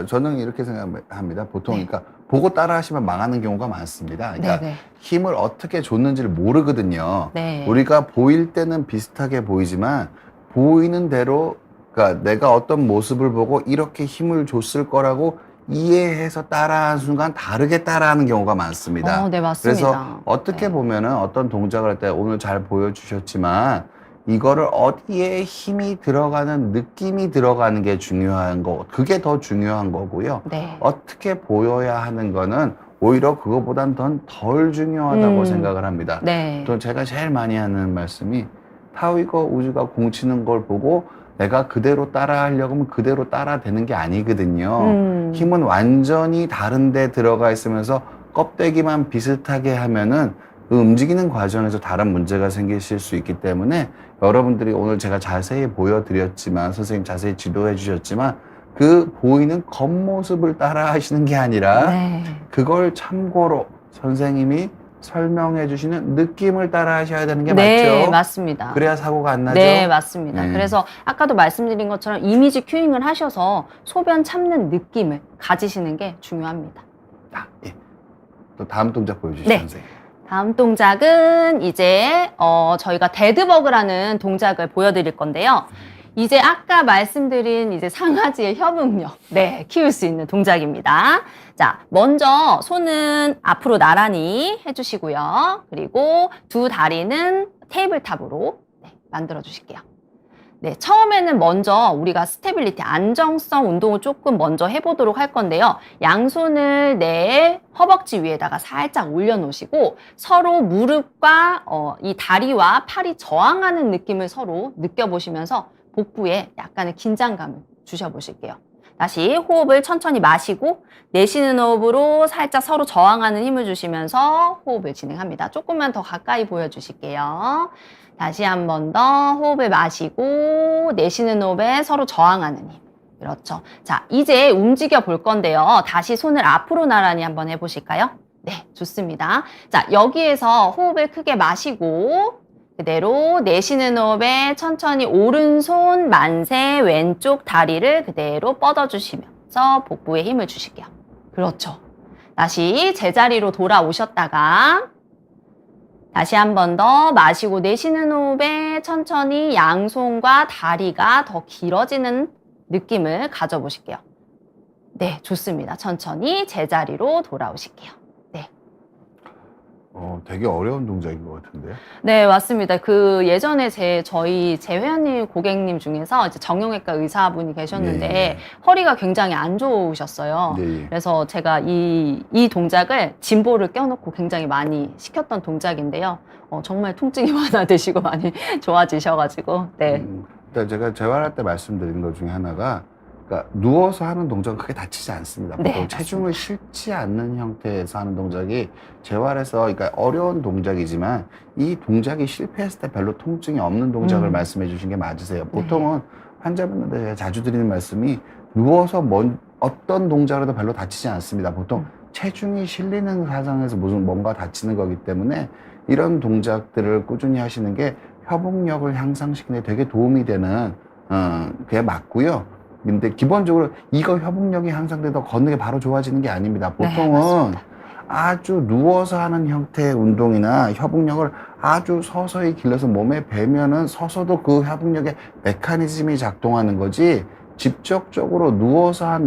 A: 저는 이렇게 생각합니다. 보통,
B: 네.
A: 그러니까, 보고 따라 하시면 망하는 경우가 많습니다. 그러니까,
B: 네네.
A: 힘을 어떻게 줬는지를 모르거든요.
B: 네.
A: 우리가 보일 때는 비슷하게 보이지만, 보이는 대로, 그러니까 내가 어떤 모습을 보고 이렇게 힘을 줬을 거라고 이해해서 따라하는 순간 다르게 따라하는 경우가 많습니다.
B: 네, 맞습니다.
A: 그래서 어떻게 보면은 어떤 동작을 할 때 오늘 잘 보여주셨지만, 이거를 어디에 힘이 들어가는, 느낌이 들어가는 게 중요한 거, 그게 더 중요한 거고요.
B: 네.
A: 어떻게 보여야 하는 거는 오히려 그거보단 덜 중요하다고 생각을 합니다.
B: 네.
A: 또 제가 제일 많이 하는 말씀이, 타이거 우즈가 공 치는 걸 보고 내가 그대로 따라 하려고 하면 그대로 따라 되는 게 아니거든요. 힘은 완전히 다른 데 들어가 있으면서 껍데기만 비슷하게 하면은 그 움직이는 과정에서 다른 문제가 생기실 수 있기 때문에, 여러분들이 오늘 제가 자세히 보여드렸지만, 선생님 자세히 지도해 주셨지만, 그 보이는 겉모습을 따라 하시는 게 아니라
B: 네.
A: 그걸 참고로 선생님이 설명해 주시는 느낌을 따라 하셔야 되는 게
B: 네,
A: 맞죠?
B: 맞습니다.
A: 그래야 사고가 안 나죠?
B: 네, 맞습니다.
A: 네.
B: 그래서 아까도 말씀드린 것처럼 이미지 큐잉을 하셔서 소변 참는 느낌을 가지시는 게 중요합니다.
A: 예. 또 다음 동작 보여주시죠,
B: 네.
A: 선생님.
B: 다음 동작은 이제 저희가 데드버그라는 동작을 보여드릴 건데요. 이제 아까 말씀드린 이제 상하지의 협응력, 키울 수 있는 동작입니다. 자, 먼저 손은 앞으로 나란히 해주시고요. 그리고 두 다리는 테이블탑으로 만들어 주실게요. 네, 처음에는 먼저 우리가 스테빌리티, 안정성 운동을 조금 먼저 해보도록 할 건데요. 양손을 내 허벅지 위에다가 살짝 올려놓으시고 서로 무릎과 이 다리와 팔이 저항하는 느낌을 서로 느껴보시면서 복부에 약간의 긴장감을 주셔보실게요. 다시 호흡을 천천히 마시고 내쉬는 호흡으로 살짝 서로 저항하는 힘을 주시면서 호흡을 진행합니다. 조금만 더 가까이 보여주실게요. 다시 한 번 더 호흡을 마시고 내쉬는 호흡에 서로 저항하는 힘. 그렇죠. 자, 이제 움직여 볼 건데요. 다시 손을 앞으로 나란히 한번 해보실까요? 네, 좋습니다. 자, 여기에서 호흡을 크게 마시고 그대로 내쉬는 호흡에 천천히 오른손 만세 왼쪽 다리를 그대로 뻗어주시면서 복부에 힘을 주실게요. 그렇죠. 다시 제자리로 돌아오셨다가 다시 한 번 더 마시고 내쉬는 호흡에 천천히 양손과 다리가 더 길어지는 느낌을 가져보실게요. 네, 좋습니다. 천천히 제자리로 돌아오실게요.
A: 되게 어려운 동작인 것 같은데요.
B: 네, 맞습니다. 그 예전에 저희 회원님 고객님 중에서 이제 정형외과 의사분이 계셨는데
A: 예.
B: 허리가 굉장히 안 좋으셨어요.
A: 예.
B: 그래서 제가 이 동작을 진보를 껴놓고 굉장히 많이 시켰던 동작인데요. 정말 통증이 완화되시고 많이 좋아지셔가지고, 네.
A: 일단 제가 재활할 때 말씀드린 것 중에 하나가, 그러니까 누워서 하는 동작은 크게 다치지 않습니다.
B: 네,
A: 보통 체중을 실지 않는 형태에서 하는 동작이 재활에서, 그러니까 어려운 동작이지만 이 동작이 실패했을 때 별로 통증이 없는 동작을 말씀해 주신 게 맞으세요. 보통은 환자분들한테 제가 자주 드리는 말씀이 누워서 어떤 동작으로도 별로 다치지 않습니다. 보통 체중이 실리는 사상에서 뭔가 다치는 거기 때문에 이런 동작들을 꾸준히 하시는 게 협응력을 향상시키는 데 되게 도움이 되는 그게 맞고요. 근데 기본적으로 이거 협응력이 향상돼도 걷는 게 바로 좋아지는 게 아닙니다. 보통은 아주 누워서 하는 형태의 운동이나 협응력을 아주 서서히 길러서 몸에 배면은 서서도 그 협응력의 메커니즘이 작동하는 거지, 직접적으로 누워서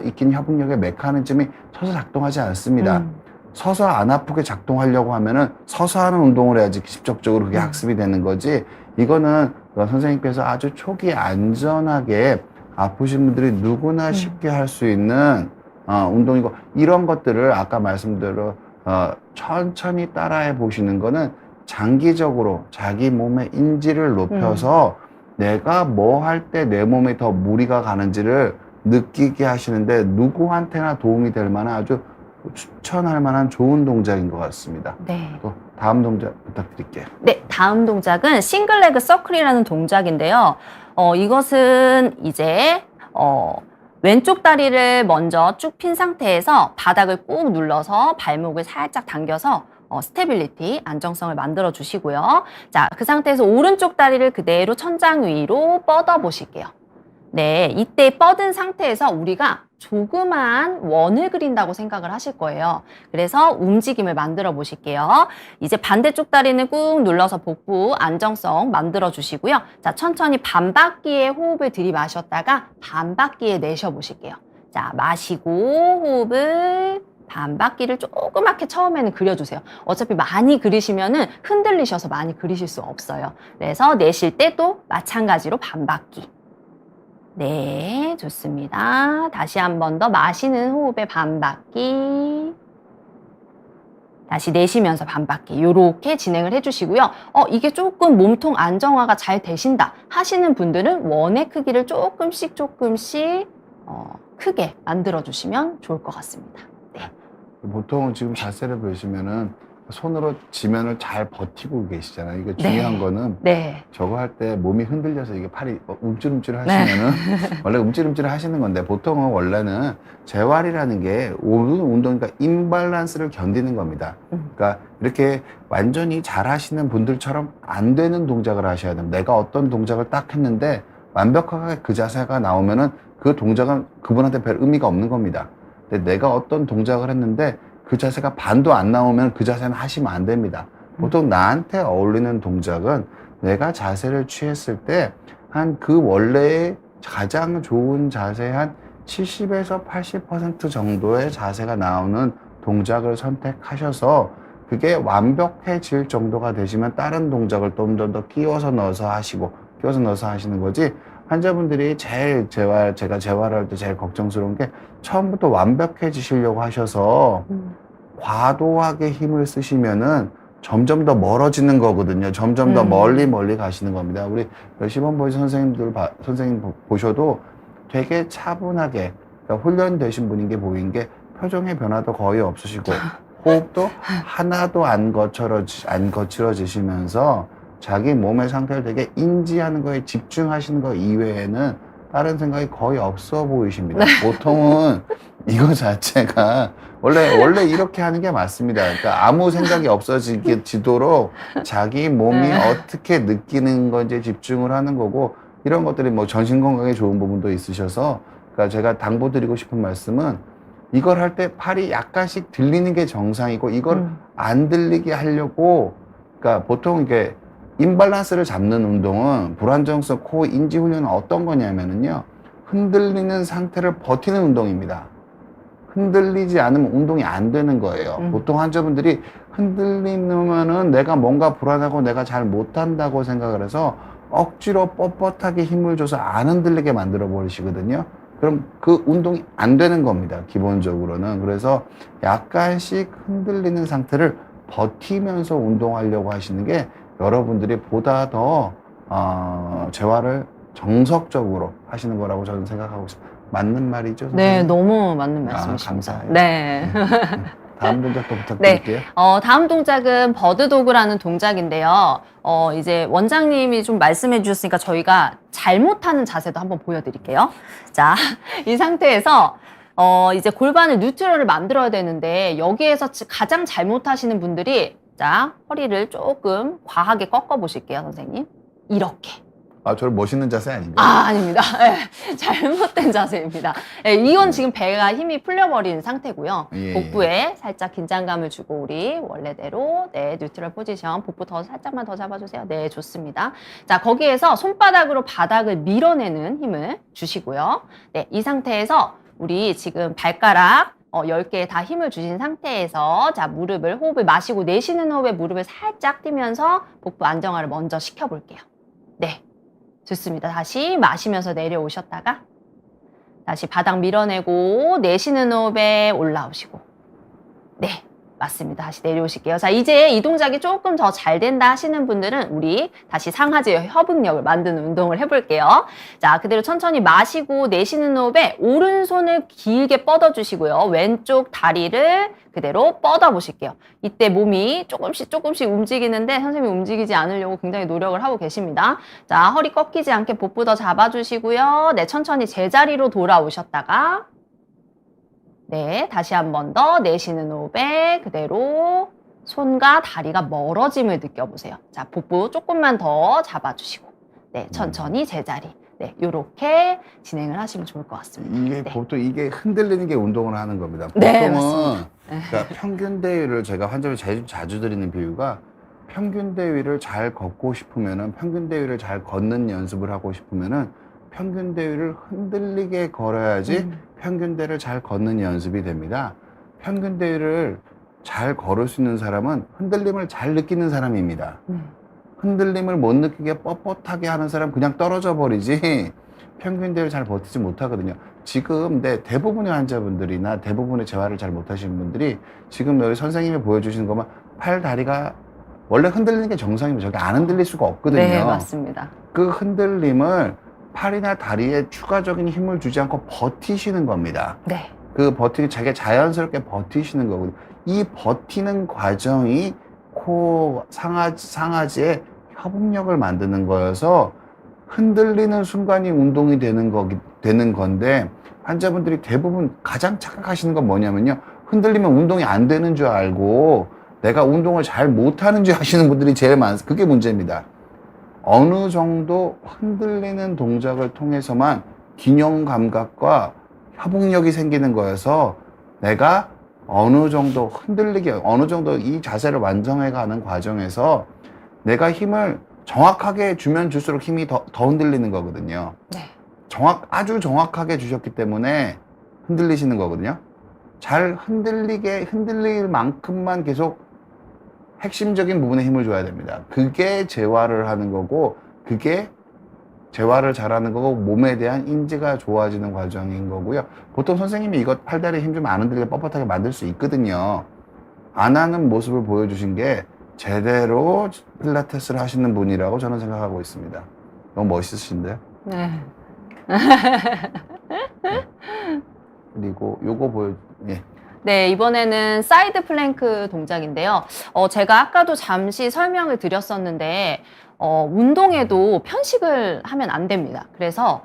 A: 익힌 협응력의 메커니즘이 서서 작동하지 않습니다. 서서 안 아프게 작동하려고 하면은 서서 하는 운동을 해야지 직접적으로 그게 학습이 되는 거지, 이거는 선생님께서 아주 초기에 안전하게 아프신 분들이 누구나 쉽게 할 수 있는 운동이고, 이런 것들을 아까 말씀대로 천천히 따라해 보시는 거는 장기적으로 자기 몸의 인지를 높여서 내가 뭐 할 때 내 몸에 더 무리가 가는지를 느끼게 하시는데 누구한테나 도움이 될 만한 아주 추천할 만한 좋은 동작인 것 같습니다.
B: 네.
A: 또 다음 동작 부탁드릴게요.
B: 네, 다음 동작은 싱글레그 서클이라는 동작인데요. 이것은 이제 왼쪽 다리를 먼저 쭉 핀 상태에서 바닥을 꾹 눌러서 발목을 살짝 당겨서 스테빌리티, 안정성을 만들어 주시고요. 자, 그 상태에서 오른쪽 다리를 그대로 천장 위로 뻗어 보실게요. 네, 이때 뻗은 상태에서 우리가 조그만 원을 그린다고 생각을 하실 거예요. 그래서 움직임을 만들어 보실게요. 이제 반대쪽 다리는 꾹 눌러서 복부 안정성 만들어 주시고요. 자, 천천히 반바퀴의 호흡을 들이마셨다가 반바퀴에 내쉬어 보실게요. 자, 마시고 호흡을 반바퀴를 조그맣게 처음에는 그려주세요. 어차피 많이 그리시면은 흔들리셔서 많이 그리실 수 없어요. 그래서 내쉴 때도 마찬가지로 반바퀴. 네, 좋습니다. 다시 한 번 더 마시는 호흡에 반바퀴. 다시 내쉬면서 반바퀴. 요렇게 진행을 해주시고요. 이게 조금 몸통 안정화가 잘 되신다 하시는 분들은 원의 크기를 조금씩 크게 만들어주시면 좋을 것 같습니다. 네.
A: 보통 지금 자세를 보시면은 손으로 지면을 잘 버티고 계시잖아요. 이게 중요한 거는 저거 할 때 몸이 흔들려서 이게 팔이 움찔움찔 하시면은 원래 움찔움찔 하시는 건데, 보통은 원래는 재활이라는 게 모든 운동이니까 임밸런스를 견디는 겁니다. 그러니까 이렇게 완전히 잘 하시는 분들처럼 안 되는 동작을 하셔야 됩니다. 내가 어떤 동작을 딱 했는데 완벽하게 그 자세가 나오면은 그 동작은 그분한테 별 의미가 없는 겁니다. 근데 내가 어떤 동작을 했는데 그 자세가 반도 안 나오면 그 자세는 하시면 안 됩니다. 보통 나한테 어울리는 동작은 내가 자세를 취했을 때 한 그 원래의 가장 좋은 자세 한 70에서 80% 정도의 자세가 나오는 동작을 선택하셔서 그게 완벽해질 정도가 되시면 다른 동작을 좀 더 끼워서 넣어서 하시는 거지, 환자분들이 제가 재활할 때 제일 걱정스러운 게 처음부터 완벽해지시려고 하셔서 과도하게 힘을 쓰시면은 점점 더 멀어지는 거거든요. 점점 더
B: 음.
A: 멀리 가시는 겁니다. 우리 시범 선생님 보셔도 되게 차분하게, 그러니까 훈련되신 분인 게 보이는 게 표정의 변화도 거의 없으시고 호흡도 하나도 안 거칠어지시면서 자기 몸의 상태를 되게 인지하는 거에 집중하시는 거 이외에는 다른 생각이 거의 없어 보이십니다. 보통은 이거 자체가 원래 이렇게 하는 게 맞습니다. 그러니까 아무 생각이 없어지도록 자기 몸이
B: 네.
A: 어떻게 느끼는 건지 집중을 하는 거고, 이런 것들이 뭐 전신 건강에 좋은 부분도 있으셔서, 그러니까 제가 당부드리고 싶은 말씀은 이걸 할 때 팔이 약간씩 들리는 게 정상이고, 이걸 안 들리게 하려고, 그러니까 보통 이게 임밸런스를 잡는 운동은 불안정성 코어 인지 훈련은 어떤 거냐면은요, 흔들리는 상태를 버티는 운동입니다. 흔들리지 않으면 운동이 안 되는 거예요. 보통 환자분들이 흔들리면은 내가 뭔가 불안하고 내가 잘 못한다고 생각을 해서 억지로 뻣뻣하게 힘을 줘서 안 흔들리게 만들어 버리시거든요. 그럼 그 운동이 안 되는 겁니다, 기본적으로는. 그래서 약간씩 흔들리는 상태를 버티면서 운동하려고 하시는 게 여러분들이 보다 더 재활을 정석적으로 하시는 거라고 저는 생각하고 있습니다. 맞는 말이죠, 선생님?
B: 네, 너무 맞는 말씀이십니다.
A: 감사해요.
B: 네.
A: 다음 동작도 부탁드릴게요.
B: 다음 동작은 버드도그라는 동작인데요. 이제 원장님이 좀 말씀해 주셨으니까 저희가 잘못하는 자세도 한번 보여드릴게요. 자, 이 상태에서 이제 골반을 뉴트럴을 만들어야 되는데, 여기에서 가장 잘못하시는 분들이, 자, 허리를 조금 과하게 꺾어 보실게요, 선생님. 이렇게.
A: 저는 멋있는 자세 아닌가요?
B: 아닙니다. 네, 잘못된 자세입니다. 네, 이건 지금 배가 힘이 풀려버린 상태고요.
A: 예.
B: 복부에 살짝 긴장감을 주고 우리 원래대로, 네, 뉴트럴 포지션. 복부 더 살짝만 더 잡아주세요. 네, 좋습니다. 자, 거기에서 손바닥으로 바닥을 밀어내는 힘을 주시고요. 네, 이 상태에서 우리 지금 발가락 10개에 다 힘을 주신 상태에서, 자, 호흡을 마시고 내쉬는 호흡에 무릎을 살짝 띄면서 복부 안정화를 먼저 시켜볼게요. 네. 좋습니다. 다시 마시면서 내려오셨다가 다시 바닥 밀어내고 내쉬는 호흡에 올라오시고, 네, 맞습니다. 다시 내려오실게요. 자, 이제 이 동작이 조금 더 잘 된다 하시는 분들은 우리 다시 상하체 협응력을 만드는 운동을 해볼게요. 자, 그대로 천천히 마시고 내쉬는 호흡에 오른손을 길게 뻗어주시고요. 왼쪽 다리를 그대로 뻗어보실게요. 이때 몸이 조금씩 움직이는데 선생님이 움직이지 않으려고 굉장히 노력을 하고 계십니다. 자, 허리 꺾이지 않게 복부 더 잡아주시고요. 네, 천천히 제자리로 돌아오셨다가, 네, 다시 한 번 더 내쉬는 호흡에 그대로 손과 다리가 멀어짐을 느껴보세요. 자, 복부 조금만 더 잡아주시고, 네, 천천히 제자리. 네, 요렇게 진행을 하시면 좋을 것 같습니다.
A: 이게
B: 네.
A: 보통 이게 흔들리는 게 운동을 하는 겁니다.
B: 네,
A: 보통은
B: 네.
A: 그러니까 평균 대위를 제가 환자들 자주 드리는 비유가, 평균 대위를 잘 걷고 싶으면은, 평균 대위를 잘 걷는 연습을 하고 싶으면은 평균 대위를 흔들리게 걸어야지 평균 대를 잘 걷는 연습이 됩니다. 평균 대위를 잘 걸을 수 있는 사람은 흔들림을 잘 느끼는 사람입니다. 흔들림을 못 느끼게 뻣뻣하게 하는 사람 그냥 떨어져 버리지 평균 대를 잘 버티지 못하거든요. 지금 대부분의 환자분들이나 대부분의 재활을 잘 못하시는 분들이 지금 여기 선생님이 보여주시는 것만 팔, 다리가 원래 흔들리는 게 정상입니다. 저게 안 흔들릴 수가 없거든요.
B: 네, 맞습니다.
A: 그 흔들림을 팔이나 다리에 추가적인 힘을 주지 않고 버티시는 겁니다.
B: 네.
A: 그 버티기 자기가 자연스럽게 버티시는 거거든요. 이 버티는 과정이 코어 상하지의 협응력을 만드는 거여서 흔들리는 순간이 운동이 되는 건데, 환자분들이 대부분 가장 착각하시는 건 뭐냐면요, 흔들리면 운동이 안 되는 줄 알고 내가 운동을 잘 못하는 줄 아시는 분들이 제일 많습니다. 그게 문제입니다. 어느 정도 흔들리는 동작을 통해서만 균형 감각과 협응력이 생기는 거여서, 내가 어느 정도 어느 정도 이 자세를 완성해 가는 과정에서 내가 힘을 정확하게 주면 줄수록 힘이 더 흔들리는 거거든요.
B: 네.
A: 아주 정확하게 주셨기 때문에 흔들리시는 거거든요. 잘 흔들릴 만큼만 계속 핵심적인 부분에 힘을 줘야 됩니다. 그게 재활을 하는 거고, 그게 재활을 잘하는 거고, 몸에 대한 인지가 좋아지는 과정인 거고요. 보통 선생님이 이것 팔다리에 힘 좀 안 흔들리게 뻣뻣하게 만들 수 있거든요. 안 하는 모습을 보여주신 게 제대로 필라테스를 하시는 분이라고 저는 생각하고 있습니다. 너무 멋있으신데요?
B: 네.
A: 그리고 요거 예.
B: 네, 이번에는 사이드 플랭크 동작인데요. 제가 아까도 잠시 설명을 드렸었는데, 운동에도 편식을 하면 안 됩니다. 그래서,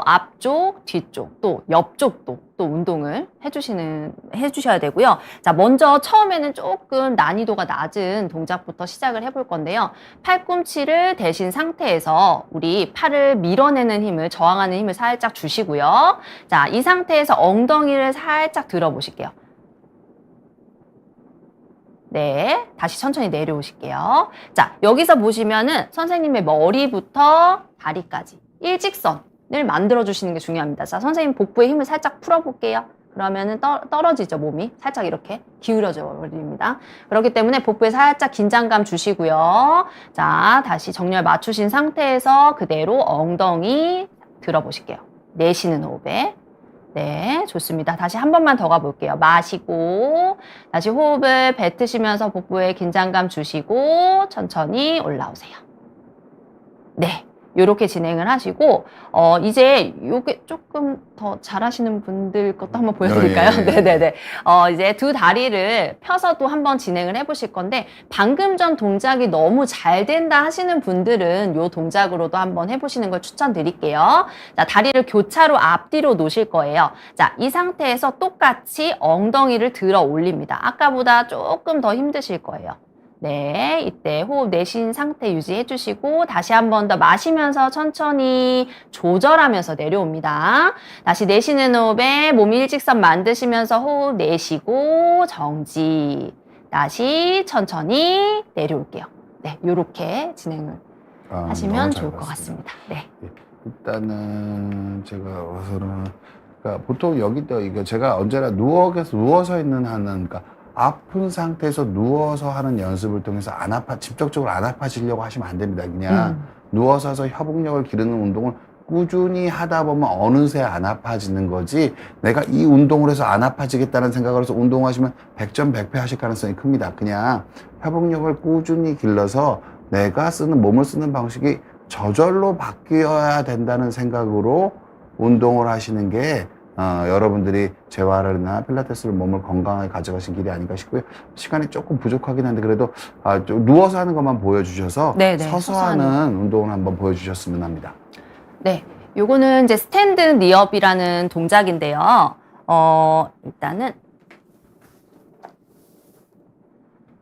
B: 앞쪽, 뒤쪽, 또 옆쪽도 또 운동을 해주셔야 되고요. 자, 먼저 처음에는 조금 난이도가 낮은 동작부터 시작을 해볼 건데요. 팔꿈치를 대신 상태에서 우리 팔을 밀어내는 힘을, 저항하는 힘을 살짝 주시고요. 자, 이 상태에서 엉덩이를 살짝 들어보실게요. 네, 다시 천천히 내려오실게요. 자, 여기서 보시면은 선생님의 머리부터 다리까지 일직선을 만들어주시는 게 중요합니다. 자, 선생님 복부에 힘을 살짝 풀어볼게요. 그러면은 떨어지죠, 몸이. 살짝 이렇게 기울어져 버립니다. 그렇기 때문에 복부에 살짝 긴장감 주시고요. 자, 다시 정렬 맞추신 상태에서 그대로 엉덩이 들어보실게요. 내쉬는 호흡에. 네, 좋습니다. 다시 한 번만 더 가볼게요. 마시고, 다시 호흡을 뱉으시면서 복부에 긴장감 주시고, 천천히 올라오세요. 네, 요렇게 진행을 하시고, 이제 요게 조금 더 잘하시는 분들 것도 한번 보여드릴까요?
A: 예.
B: 네네네. 이제 두 다리를 펴서 또 한번 진행을 해보실 건데, 방금 전 동작이 너무 잘 된다 하시는 분들은 요 동작으로도 한번 해보시는 걸 추천드릴게요. 자, 다리를 교차로 앞뒤로 놓으실 거예요. 자, 이 상태에서 똑같이 엉덩이를 들어 올립니다. 아까보다 조금 더 힘드실 거예요. 네, 이때 호흡 내쉰 상태 유지해 주시고 다시 한 번 더 마시면서 천천히 조절하면서 내려옵니다. 다시 내쉬는 호흡에 몸 일직선 만드시면서 호흡 내쉬고 정지. 다시 천천히 내려올게요. 네, 요렇게 진행을 하시면 좋을 것 같습니다. 네.
A: 일단은 제가 와서는 그러니까 보통 여기도 이거 제가 언제나 누워서 있는 하는 그러니까 아픈 상태에서 누워서 하는 연습을 통해서 직접적으로 안 아파지려고 하시면 안 됩니다. 그냥 누워서 해서 협응력을 기르는 운동을 꾸준히 하다 보면 어느새 안 아파지는 거지, 내가 이 운동을 해서 안 아파지겠다는 생각을 해서 운동하시면 100점 100패 하실 가능성이 큽니다. 그냥 협응력을 꾸준히 길러서 내가 몸을 쓰는 방식이 저절로 바뀌어야 된다는 생각으로 운동을 하시는 게 여러분들이 재활이나 필라테스를 몸을 건강하게 가져가신 길이 아닌가 싶고요. 시간이 조금 부족하긴 한데 그래도 좀 누워서 하는 것만 보여주셔서
B: 네네,
A: 서서 하는 운동을 한번 보여주셨으면 합니다.
B: 네, 요거는 이제 스탠드 니업이라는 동작인데요. 일단은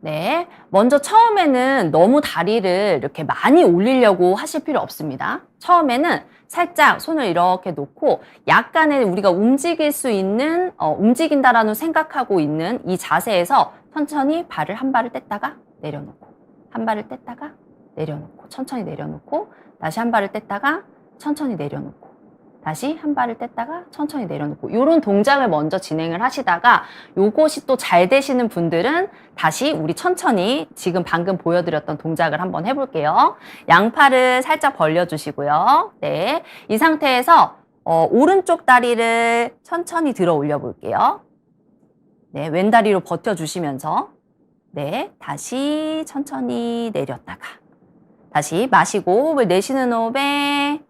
B: 네, 먼저 처음에는 너무 다리를 이렇게 많이 올리려고 하실 필요 없습니다. 처음에는 살짝 손을 이렇게 놓고 약간의 우리가 움직일 수 있는, 움직인다라는 생각하고 있는 이 자세에서 천천히 발을 한 발을 뗐다가 내려놓고, 한 발을 뗐다가 내려놓고, 천천히 내려놓고, 다시 한 발을 뗐다가 천천히 내려놓고, 다시 한 발을 뗐다가 천천히 내려놓고, 이런 동작을 먼저 진행을 하시다가 요것이 또 잘 되시는 분들은 다시 우리 천천히 지금 방금 보여드렸던 동작을 한번 해볼게요. 양팔을 살짝 벌려주시고요. 네, 이 상태에서 오른쪽 다리를 천천히 들어 올려 볼게요. 네, 왼다리로 버텨주시면서 네, 다시 천천히 내렸다가 다시 마시고 호흡을 내쉬는 호흡에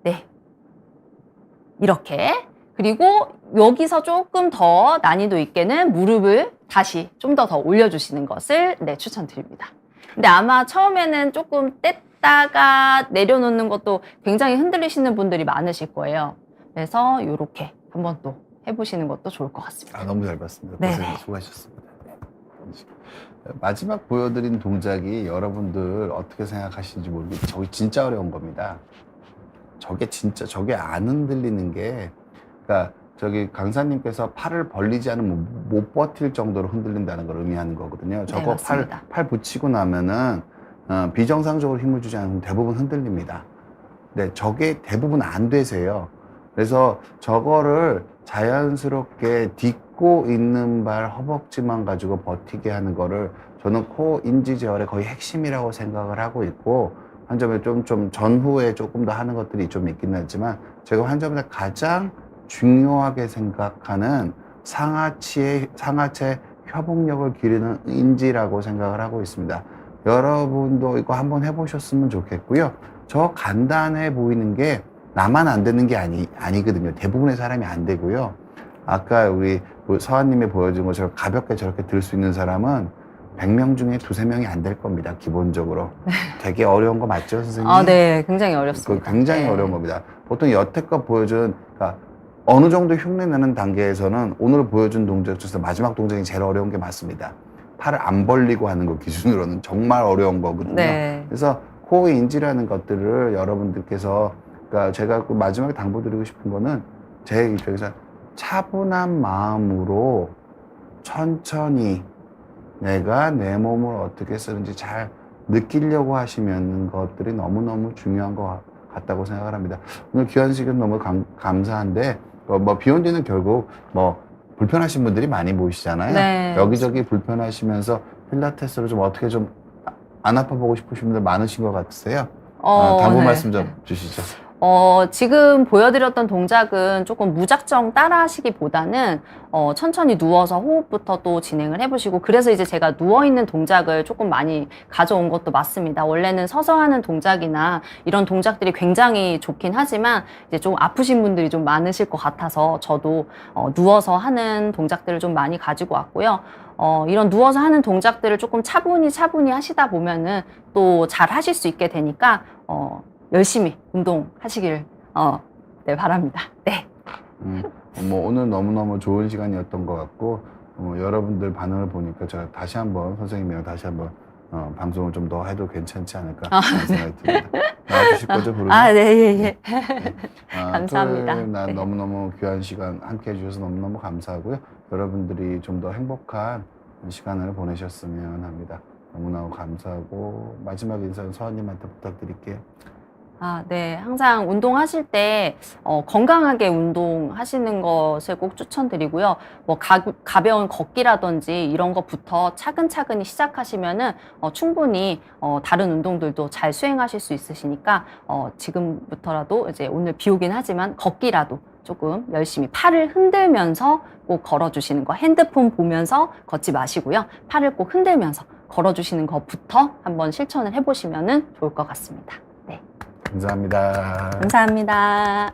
B: 네, 이렇게. 그리고 여기서 조금 더 난이도 있게는 무릎을 다시 좀 더 올려주시는 것을 네, 추천드립니다. 근데 아마 처음에는 조금 뗐다가 내려놓는 것도 굉장히 흔들리시는 분들이 많으실 거예요. 그래서 이렇게 한번 또 해보시는 것도 좋을 것 같습니다.
A: 너무 잘 봤습니다.
B: 네.
A: 고생 수고하셨습니다. 마지막 보여드린 동작이 여러분들 어떻게 생각하시는지 모르겠는데 저게 진짜 어려운 겁니다. 저게 안 흔들리는 게, 그러니까 저기 강사님께서 팔을 벌리지 않으면 못 버틸 정도로 흔들린다는 걸 의미하는 거거든요. 저거
B: 네,
A: 팔 붙이고 나면은 비정상적으로 힘을 주지 않으면 대부분 흔들립니다. 근데 저게 대부분 안 되세요. 그래서 저거를 자연스럽게 딛고 있는 발 허벅지만 가지고 버티게 하는 거를 저는 코어 인지 제어의 거의 핵심이라고 생각을 하고 있고, 환자분들 좀 전후에 조금 더 하는 것들이 좀 있긴 하지만 제가 환자분들 가장 중요하게 생각하는 상하체 협응력을 기르는 인지라고 생각을 하고 있습니다. 여러분도 이거 한번 해보셨으면 좋겠고요. 저 간단해 보이는 게 나만 안 되는 게 아니거든요. 대부분의 사람이 안 되고요. 아까 우리 서한님이 보여준 것처럼 가볍게 저렇게 들 수 있는 사람은 100명 중에 2~3명이 안 될 겁니다. 기본적으로. 되게 어려운 거 맞죠, 선생님?
B: 아, 네. 굉장히 어렵습니다.
A: 굉장히
B: 네.
A: 어려운 겁니다. 보통 여태껏 보여준, 그러니까 어느 정도 흉내내는 단계에서는 오늘 보여준 동작 중에서 마지막 동작이 제일 어려운 게 맞습니다. 팔을 안 벌리고 하는 거 기준으로는 정말 어려운 거거든요.
B: 네.
A: 그래서 호흡 인지라는 것들을 여러분들께서, 그러니까 제가 그 마지막에 당부드리고 싶은 거는 제 입장에서 차분한 마음으로 천천히 내가 내 몸을 어떻게 쓰는지 잘 느끼려고 하시면 것들이 너무너무 중요한 것 같다고 생각을 합니다. 오늘 귀한 시간 너무 감사한데, 뭐 비온 뒤는 결국 뭐 불편하신 분들이 많이 보이시잖아요.
B: 네.
A: 여기저기 불편하시면서 필라테스를 좀 어떻게 좀 안 아파 보고 싶으신 분들 많으신 것 같으세요? 당부
B: 네.
A: 말씀 좀 주시죠.
B: 지금 보여드렸던 동작은 조금 무작정 따라 하시기보다는 천천히 누워서 호흡부터 또 진행을 해보시고, 그래서 이제 제가 누워있는 동작을 조금 많이 가져온 것도 맞습니다. 원래는 서서 하는 동작이나 이런 동작들이 굉장히 좋긴 하지만 이제 좀 아프신 분들이 좀 많으실 것 같아서 저도 누워서 하는 동작들을 좀 많이 가지고 왔고요. 이런 누워서 하는 동작들을 조금 차분히 하시다 보면은 또 잘 하실 수 있게 되니까 열심히 운동하시길 네, 바랍니다. 네.
A: 뭐 오늘 너무너무 좋은 시간이었던 것 같고, 여러분들 반응을 보니까 제가 다시 한번 선생님이랑 다시 한번 방송을 좀 더 해도 괜찮지 않을까 하는 생각이 듭니다. 나와주실 거죠, 부르면?
B: 네, 예. 감사합니다.
A: 토요일 날
B: 네.
A: 너무너무 귀한 시간 함께 해주셔서 너무너무 감사하고요. 여러분들이 좀 더 행복한 시간을 보내셨으면 합니다. 너무너무 감사하고, 마지막 인사는 서한님한테 부탁드릴게요.
B: 네. 항상 운동하실 때 건강하게 운동하시는 것을 꼭 추천드리고요. 뭐 가벼운 걷기라든지 이런 것부터 차근차근히 시작하시면은 충분히 다른 운동들도 잘 수행하실 수 있으시니까 지금부터라도 이제 오늘 비 오긴 하지만 걷기라도 조금 열심히 팔을 흔들면서 꼭 걸어주시는 거, 핸드폰 보면서 걷지 마시고요. 팔을 꼭 흔들면서 걸어주시는 것부터 한번 실천을 해보시면 좋을 것 같습니다. 네.
A: 감사합니다.
B: 감사합니다.